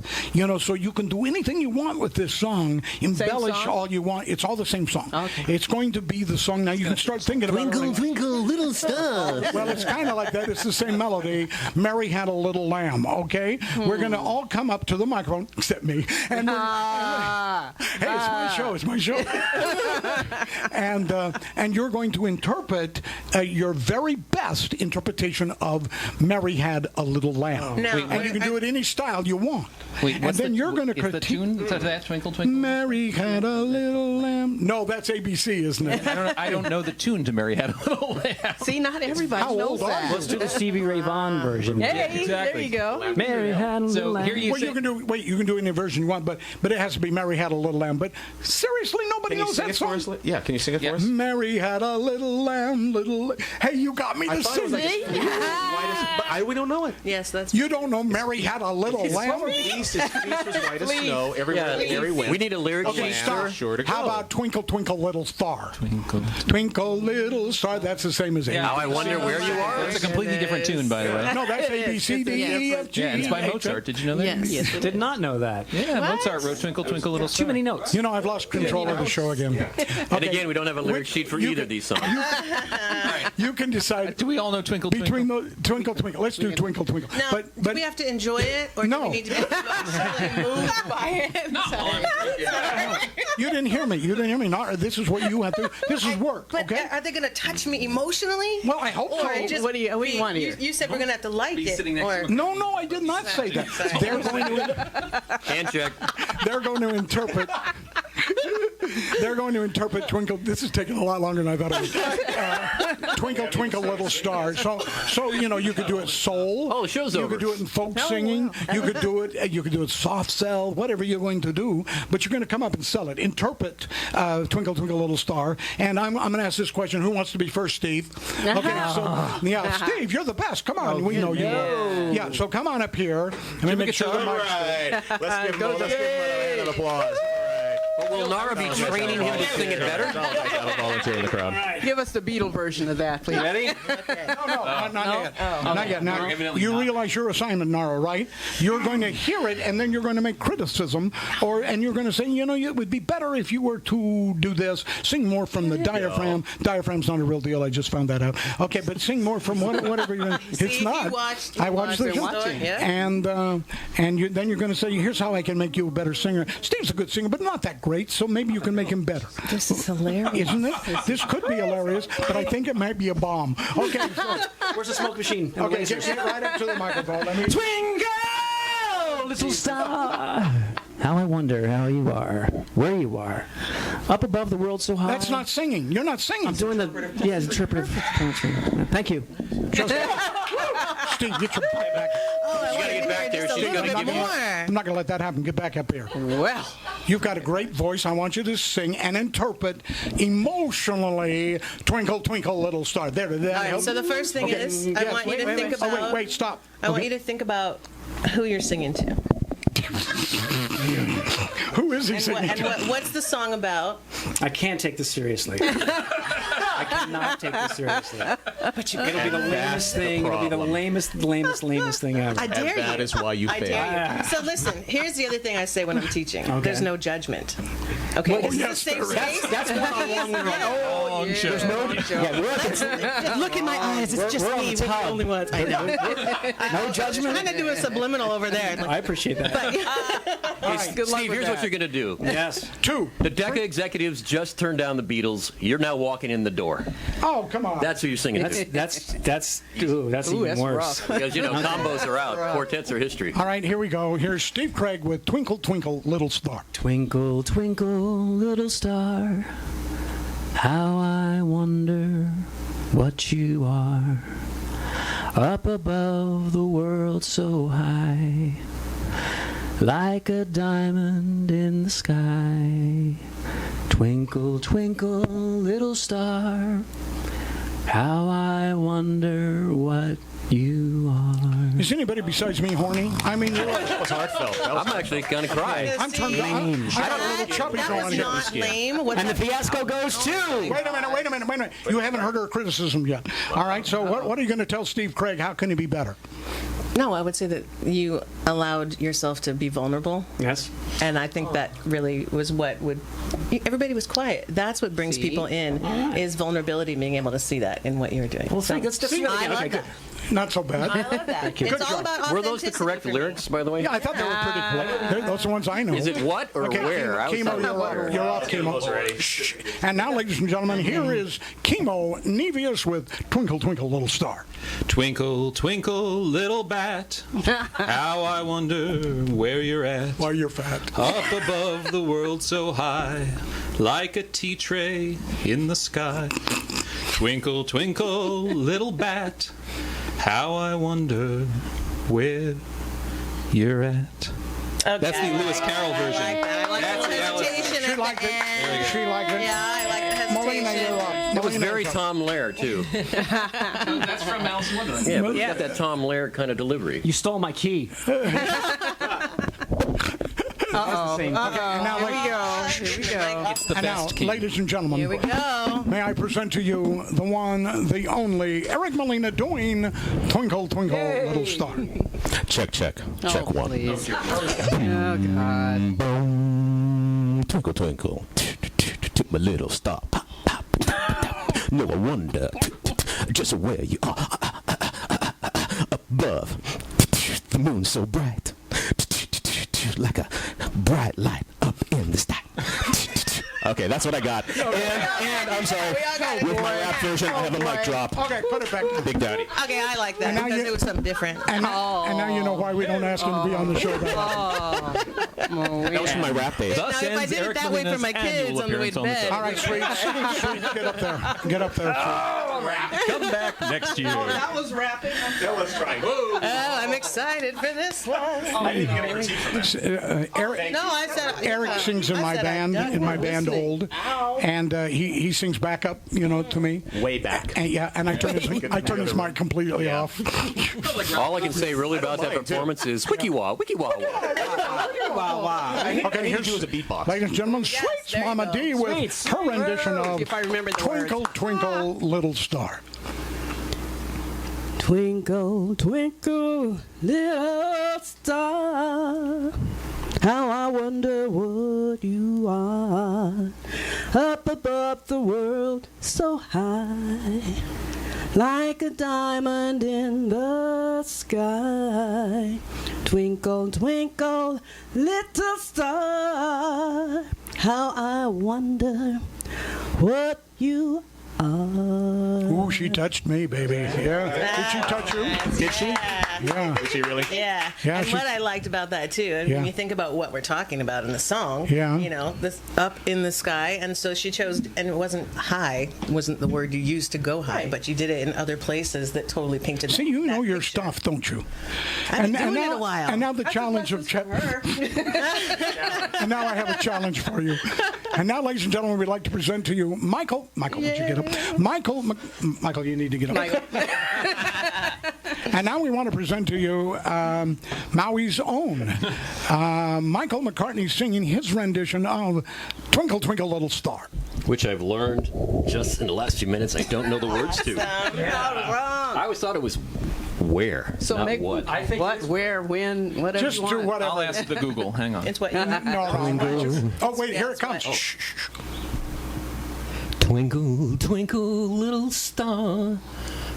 So you can do anything you want with this song, embellish all you want. It's all the same song. Okay. It's going to be the song. Now you can start thinking about it. Twinkle, little stuff. Well, it's kind of like that. It's the same melody. Mary Had a Little Lamb, okay? We're going to all come up to the microphone, except me. And hey, it's my show. It's my show. And you're going to interpret your very best interpretation of Mary Had a Little Lamb. No. And you can do it any style you want. Wait, and what's then you're going to is the critique. tune to that Twinkle Twinkle? Mary Had a Little Lamb. No, that's ABC, isn't it? I don't know the tune to Mary Had a Little Lamb. See, not everybody How knows old are that. Let's do the Stevie Ray Vaughan version. Hey, exactly. there you go. Mary had a So little here lamb. you Well, say, you can do any version you want, but it has to be Mary Had a Little Lamb. But seriously, nobody Can you knows sing that it for song. us? Yeah, can you sing it for us? Mary had a little lamb, Hey, you got me to I thought it was sing. like but we don't know it. Yes, that's You don't know Mary Had a Little lamb? Fleece was white as snow. Everywhere Mary went. We need a lyric Okay, sheet. stop. Sure to How go. about Twinkle, Twinkle, Little Star? Twinkle. Twinkle, Little Star. That's the same as A. Now I wonder where you are. That's a completely different tune, by the way. No, that's A, B, C, D, E, F, G. Yeah, and it's by H, Mozart. Did you know that? yes. Did not know that. Yeah, Mozart wrote Twinkle Twinkle Little Star. Too many notes. You know, I've lost control of the show again. And again, we don't have a lyric sheet for either of these songs. You can decide Do we all know Twinkle between Twinkle? the Twinkle, Twinkle. Let's do Twinkle, Twinkle. Now, do but we have to enjoy it, or No. do we need to be emotionally moved by it? you didn't hear me. You didn't hear me. No, this is what you have to. This is work. But Okay. are they going to touch me emotionally? Well, I hope Or so. just What do you want here? You said we're going to have to like Be it. sitting next Or, to No, I did not say that. They're going to. Hand check. They're going to interpret. They're going to interpret Twinkle. This is taking a lot longer than I thought it would. Twinkle, Twinkle, Little Star. So you could do it soul. Oh, the show's You over. could do it in folk singing. You could do it. You could do it soft sell. Whatever you're going to do, but you're going to come up and sell it. Interpret Twinkle, Twinkle, Little Star. And I'm going to ask this question. Who wants to be first, Steve? Okay. So yeah, Steve, you're the best. Come on, we know you. Yeah. So come on up here. Let me make sure the All mic. right. Let's give him a round of applause. Will Nara be training him to sing it better? I'll volunteer in the crowd. Give us the Beatle version of that, please. Ready? No, not yet. Not yet. Now, you realize your assignment, Nara, right? You're going to hear it, and then you're going to make criticism, and you're going to say, it would be better if you were to do this. Sing more from the diaphragm. Diaphragm's not a real deal. I just found that out. Okay, but sing more from whatever you're. See, It's you not. watched- I watched the they're show, watching, yeah. and then you're going to say, here's how I can make you a better singer. Steve's a good singer, but not that great. So maybe you can make him better. This is hilarious. Isn't it? This could be hilarious, but I think it might be a bomb. Okay, so, Where's the smoke machine? And the okay, lasers? get right up to the microphone. Let me. Twinkle, little star. How I wonder how you are, where you are, up above the world so high. That's not singing. You're not singing. I'm doing the it's interpretive. Thank you. Steve, get your butt back. Oh, You gotta get back there. just a She's little gonna bit give you. more. I'm not going to let that happen. Get back up here. Well, You've got a great voice. I want you to sing and interpret emotionally Twinkle, Twinkle, Little Star. There, did that all right. help? So the first thing Okay. is, I Yes, want you to wait, think Oh, about. wait, stop. I want Okay. you to think about who you're singing to. Who is he And, singing to? what's the song about? I can't take this seriously. I cannot take this seriously. But you It'll be the lamest thing. It'll be the lamest thing ever. I dare And that you. is why you I fail. dare you. So listen, here's the other thing I say when I'm teaching. There's no judgment. Okay, this yes, is a safe there space. That's one-on-one. Oh, yeah. There's no. Yeah, we're at the, Look in my eyes. It's just we're on me. the We're the tub. only ones. I know. no judgment. I'm gonna do a subliminal over there. I appreciate that. Steve, here's what you're gonna do. Yes. Two. The Decca executives just turned down the Beatles. You're now walking in the door. Oh, come on. That's who you're singing to. That's even that's worse. rough. Because combos are out. Quartets are history. All right, here we go. Here's Steve Craig with Twinkle, Twinkle, Little Star. Twinkle, twinkle, little star, how I wonder what you are, up above the world so high, like a diamond in the sky. Twinkle, twinkle, little star, how I wonder what you are. Is anybody besides me horny? I mean, That was heartfelt. That was I'm actually gonna cry. I'm turned on. I got a little chubby That going was here. not lame. What's And the fiasco goes too. Wait a minute. You haven't heard her criticism yet. All right, so what are you going to tell Steve Craig? How can he be better? No, I would say that you allowed yourself to be vulnerable. Yes. And I think that really was what would. Everybody was quiet. That's what brings people in, is vulnerability, being able to see that in what you're doing. Well, thank you. That's really I good. love Okay, good. that. Not so bad. I love that. Good It's all job. about Were those the authenticity correct for me. lyrics, by the way? Yeah, I thought they were pretty cool. Those are the ones I know. Is it what or Okay, where? I was Chemo, talking you're about up. where. You're up, Chemo's Chemo. ready. Shh. And now, ladies and gentlemen, here is Chemo Nevius with Twinkle, Twinkle, Little Star. Twinkle, twinkle, little bat, how I wonder where you're at. Why, you're fat. Up above the world so high, like a tea tray in the sky. Twinkle, twinkle, little bat, how I wonder where you're at. Okay. That's the Lewis Carroll version. I like That's the that was- hesitation She at liked the it. end. She liked it. Yeah, I like the Molina, hesitation. you're up. It was Molina, very you're up. Tom Lair, too. That's from Alice in Wonderland. Yeah, but you got that Tom Lair kind of delivery. You stole my key. Uh-oh. And now, Here we go. Here we go. It's the and now, best key. ladies and gentlemen, Here we go. may I present to you the one, the only, Eric Molina doing Twinkle, Twinkle, Little Star. Check, check. Check Oh, one. please. Oh, God. Boom, twinkle, twinkle, my little star. Pop, pop, pop. No, I wonder just where you are. Above, the moon so bright, like a bright light up in the sky. Okay, that's what I got. And I'm sorry, with my rap version, I have a mic drop. Okay, put it back. Big Daddy. Okay, I like that And now because you- it was something different. And now you know why we don't ask him to be on the show that often. That was from my rap days. Now, Thus if I ends did it Eric that way for Molina's my kids annual on the way appearance to on the bed. show. All right, sweet, get up there. Get up there. Come back next year. That was rapping. That was trying. Oh, I'm excited for this one. Eric, No, I said Eric sings in I my said band, I'm done listening. Old, and he sings back up, to me. Way back. And and I turn his mic completely off. All I can say really about that performance is wiki wah, wiki wah wah. Okay, here's do as a beatbox. ladies and gentlemen, Sweets there you Mama go. D with Sweets. her rendition of If I remember the Twinkle, words. Twinkle, Little Star. Twinkle, twinkle, little star, how I wonder what you are. Up above the world so high, like a diamond in the sky. Twinkle, twinkle, little star, how I wonder what you are. Ooh, she touched me, baby. Yeah. Did she touch you? Did she? Yeah. Did she really? Yeah. Yeah, And she- what I liked about that too, and Yeah. when you think about what we're talking about in the song, Yeah. this up in the sky, and so she chose, and it wasn't high, wasn't the word you used to go high, but you did it in other places that totally painted. See, you know that your picture. stuff, don't you? I've been doing now, it a while. And now the That's challenge of lessons from her. And now I have a challenge for you. And now, ladies and gentlemen, we'd like to present to you Michael. Michael, would you get up? Michael, you need to get up. And now we want to present to you Maui's own Michael McCartney singing his rendition of Twinkle, Twinkle, Little Star. Which I've learned just in the last few minutes I don't know the words to. Not wrong. I always thought it was where, So not make what. what, where, when, whatever Just you do want. whatever. I'll ask the Google. Hang on. It's what you No. Oh, wait, here it comes. what- Shh, shh, shh. Twinkle, twinkle, little star,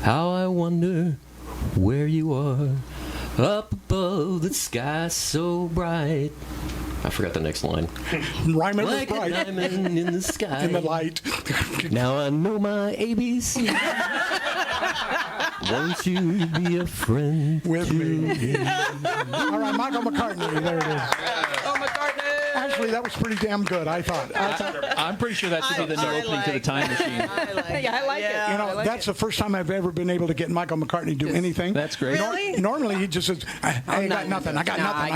how I wonder where you are. Up above the sky so bright. I forgot the next line. Rhyme it with Like a bright diamond in the sky. in the light. Now I know my ABC. Won't you be a friend With to me. All right, Michael McCartney. There it is. Oh, McCartney. Actually, that was pretty damn good, I thought. I'm pretty sure that should be the new I opening to the like time machine. I like Yeah, I like it. Yeah. You know, that's the first time I've ever been able to get Michael McCartney to do anything. That's great. Really? Normally he just says, I ain't got nothing. I got nothing.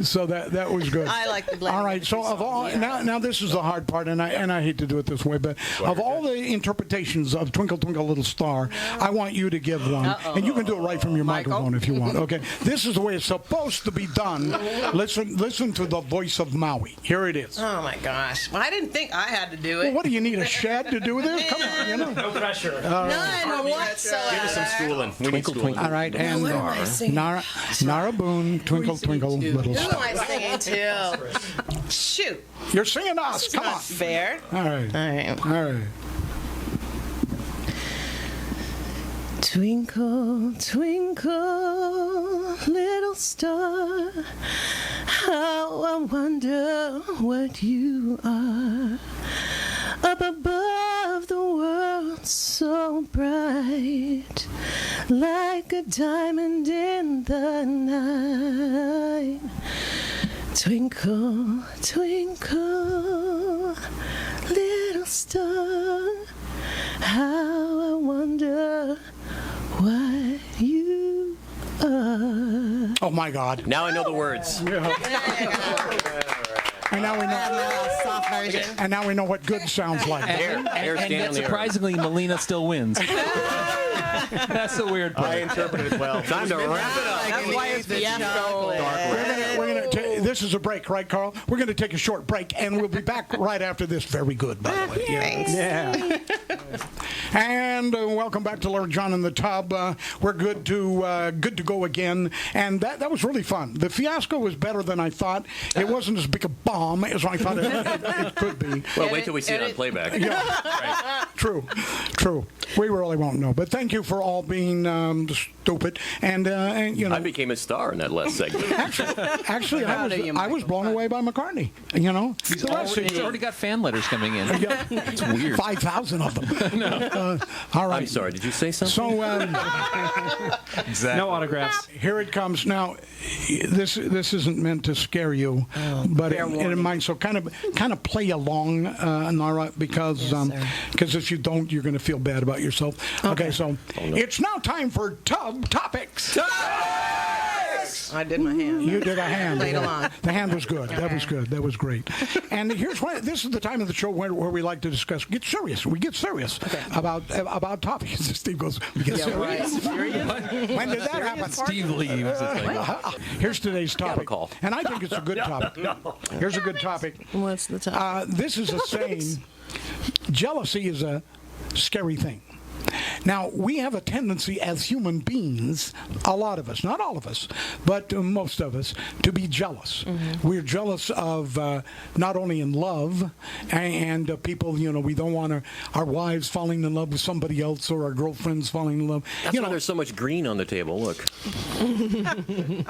So that was good. I like the blend. All right. So of all now this is the hard part, and I hate to do it this way, but of all the interpretations of Twinkle Twinkle Little Star, I want you to give one, and you can do it right from your microphone if you want. Okay. This is the way it's supposed to be done. fun, listen to the voice of Maui. Here it is. Oh my gosh! Well, I didn't think I had to do Well, it. what do you need, a shed to do this? Come on, you know. No pressure. None whatsoever. Give us some schooling. We need schooling. All right, and what am I singing? Nara Boone, Twinkle Twinkle Little Who Star. am I singing to? Shoot! You're singing us. It's Come not on. fair. All right. All right. All right. Twinkle, twinkle, little star, how I wonder what you are. Up above the world so bright, like a diamond in the night. Twinkle, twinkle, little star, how I wonder what you are. Oh my God. Now I know the words. And now we know. Soft version. And now we know what good sounds like. Air And stand yet, on the earth. surprisingly, Melina still wins. That's the weird part. I interpreted it well. Time to wrap it up. That's why it's fiasco. This is a break, right, Carl? We're going to take a short break, and we'll be back right after this. Very good, by the way. Thanks. Yeah. And welcome back to Larry John in the Tub. We're good to go again, and that was really fun. The fiasco was better than I thought. It wasn't as big a bomb as I thought it could be. Well, wait till we see it on playback. Yeah. True. We really won't know. But thank you for all being stupid, and you know. I became a star in that last segment. Actually, Proud of you, I was Michael. blown away by McCartney. You know, He's already got fan letters coming in. Yeah. It's weird. 5,000 of them. All right. I'm sorry, did you say something? So Exactly. No autographs. here it comes. Now, this isn't meant to scare you, but it might. So kind of play along, Nara, because if you don't, you're going to feel bad about yourself. Okay, so it's now time for Tub Topics. I did my hand. You did a hand. Played along. The hand was good. That was good. That was great. And here's why. This is the time of the show where we like to discuss. Get serious. We get serious about topics. Steve goes. We get serious. When did that happen? Steve leaves. It's like, Here's today's topic, call. and I think it's a good topic. Here's a good topic. What's the top? This is a saying. Jealousy is a scary thing. Now, we have a tendency as human beings, a lot of us, not all of us, but most of us, to be jealous. We're jealous of not only in love and people, you know, we don't want our wives falling in love with somebody else or our girlfriends falling in love. That's why there's so much green on the table. Look.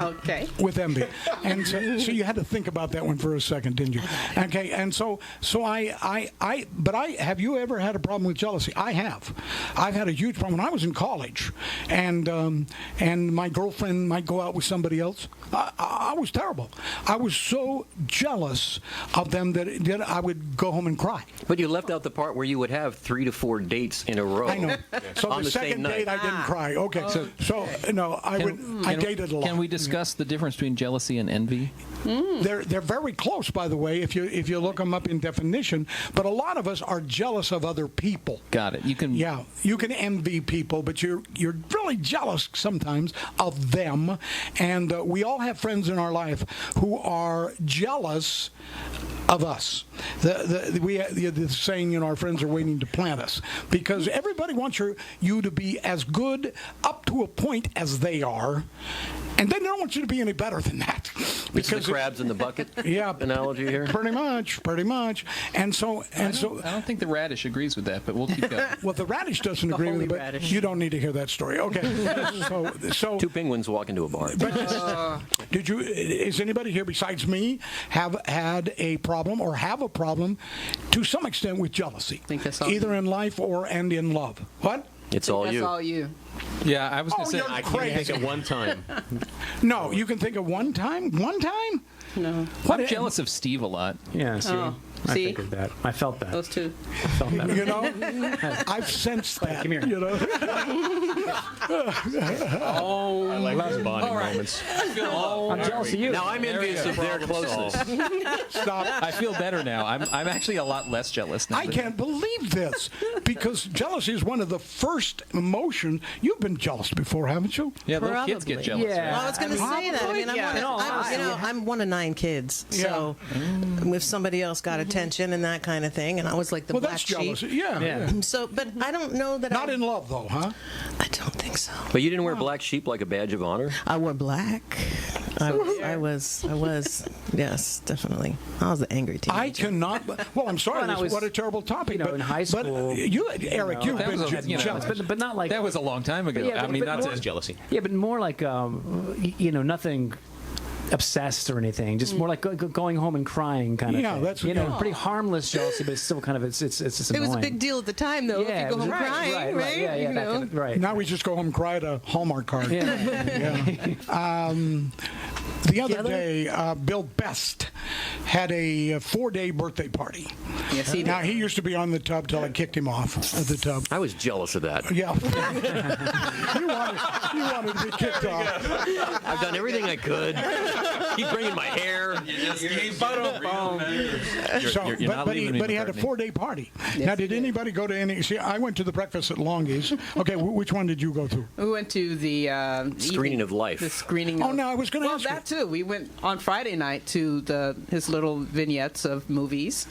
Okay. With envy. And so you had to think about that one for a second, didn't you? Okay, and so have you ever had a problem with jealousy? I have. I've had a huge problem when I was in college, and my girlfriend might go out with somebody else. I was terrible. I was so jealous of them that I would go home and cry. But you left out the part where you would have 3 to 4 dates in a row. I know. So On the the same second night. date, I didn't cry. Okay. So no, I dated a lot. Can we discuss the difference between jealousy and envy? They're very close, by the way, if you look them up in definition. But a lot of us are jealous of other people. Got it. You can. Yeah, you can envy people, but you're really jealous sometimes of them. And we all have friends in our life who are jealous of us. The saying, you know, our friends are waiting to plant us, because everybody wants you to be as good up to a point as they are, and then they don't want you to be any better than that. This is the crabs in the bucket analogy here. Pretty much. And so I don't think the radish agrees with that, but we'll keep going. well, the radish doesn't agree with holy it, but radish. you don't need to hear that story. Okay. So 2 penguins walk into a bar. is anybody here besides me have had a problem or have a problem to some extent with jealousy? think that's all either in life and in love. What? It's all That's you. all you. Yeah, I was going to say. you're I can't crazy. think of one time. No, you can think of one time? One time? No. What? I'm jealous of Steve a lot. Yeah, see. I See? figured that. I felt that. Those two. I felt that. You know, I've sensed that. Come here. You know, I like those bonding moments. I'm jealous of you. Now I'm envious of their closeness. stop. I feel better now. I'm actually a lot less jealous now. I can't believe this because jealousy is one of the first emotions. You've been jealous before, haven't you? Yeah, little kids Probably. get jealous. Yeah. right? Well, I was going to say that. I mean, I'm one of 9 kids, so if somebody else got attention and that kind of thing, and I was like the Well, black that's sheep. jealousy. Yeah. So, but I don't know that. Not in love, though, huh? I don't think so. But you didn't wear black sheep like a badge of honor? I wore black. I was. Yes, definitely. I was the angry teenager. I cannot. Well, I'm sorry. When I was, what a terrible topic. in high school. But you, Eric, you've that been was a- you know, jealous. but not like That was a long time ago. Yeah, I mean, but not more- to. Jealousy. Yeah, but more like nothing obsessed or anything. Just more like going home and crying kind of Yeah, thing. that's- you know, yeah. pretty harmless jealousy, but it's still kind of it's just It was a annoying. big deal at the time, though. Yeah, if you go home right, crying, right? Yeah, You that know? kind of, right. Now we just go home and cry at a Hallmark card. Yeah. The other day, Bill Best had a 4-day birthday party. Yes, he Now, did. he used to be on the tub till I kicked him off of the tub. I was jealous of that. Yeah. you wanted to be kicked off. I've done everything I could. Keep bringing my hair. So, you're not but leaving me, he had a McCartney. 4-day party. Now, did anybody go to any? See, I went to the breakfast at Longie's. Okay, which one did you go to? We went to the Screening evening- of Life. The screening. Oh, of, no, I was gonna Well, ask you. that too. We went on Friday night to his little vignettes of movies.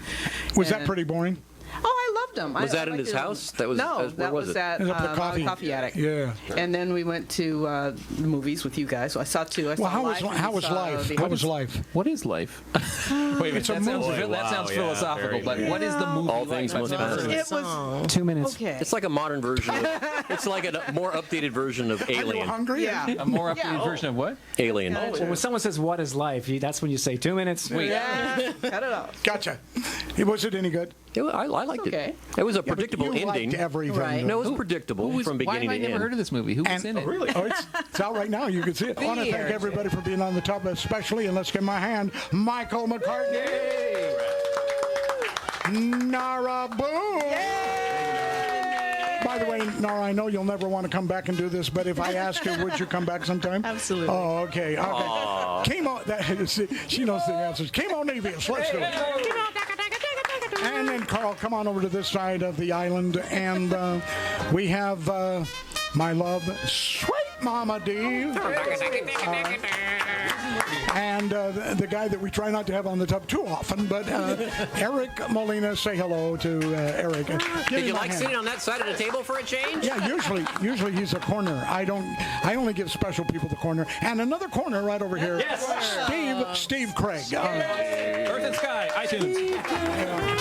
Was that And- pretty boring? Oh, I loved them. Was I that in liked his it. house? That was- no. where That was was it? at It was up the coffee- Attic. Yeah. And then we went to the movies with you guys. So I saw two. I saw Well, how was Life and how was saw life? the How others. was life? What is life? Wait a minute. It's a That sounds, movie. that sounds Wow, yeah, philosophical, very but good. what is the movie All like? things I've must never pass. heard of It was 2 minutes. okay. It's like a modern version of. It's like a more updated version of Are you Alien. hungry? Yeah. A more updated version of what? Alien. Well, when someone says "What is life?" That's when you say 2 minutes. Wait. Yeah. Cut it off. Gotcha. Was it any good? I liked Okay. it. It was a Yeah, but predictable you ending. liked everything. Right. No, it was predictable Who was- from why beginning have I to never end. heard of this movie? Who was in it? Oh, it's out right now. You can see it. I want to thank everybody for being on the top, especially, and let's give my hand, Michael McCartney. Nara Boone. By the way, Nara, I know you'll never want to come back and do this, but if I asked you, would you come back sometime? Absolutely. Oh, okay. Chemo, she knows the answers. Chemo Nevius, let's do it. And then, Carl, come on over to this side of the island, and we have my love, sweet Mama D. And the guy that we try not to have on the tub too often, but Eric Molina. Say hello to Eric. Give Did him you my like hand. sitting on that side of the table for a change? Yeah, usually he's a corner. I only give special people the corner. And another corner right over here. Yes, Steve Craig. Earth and Sky, iTunes.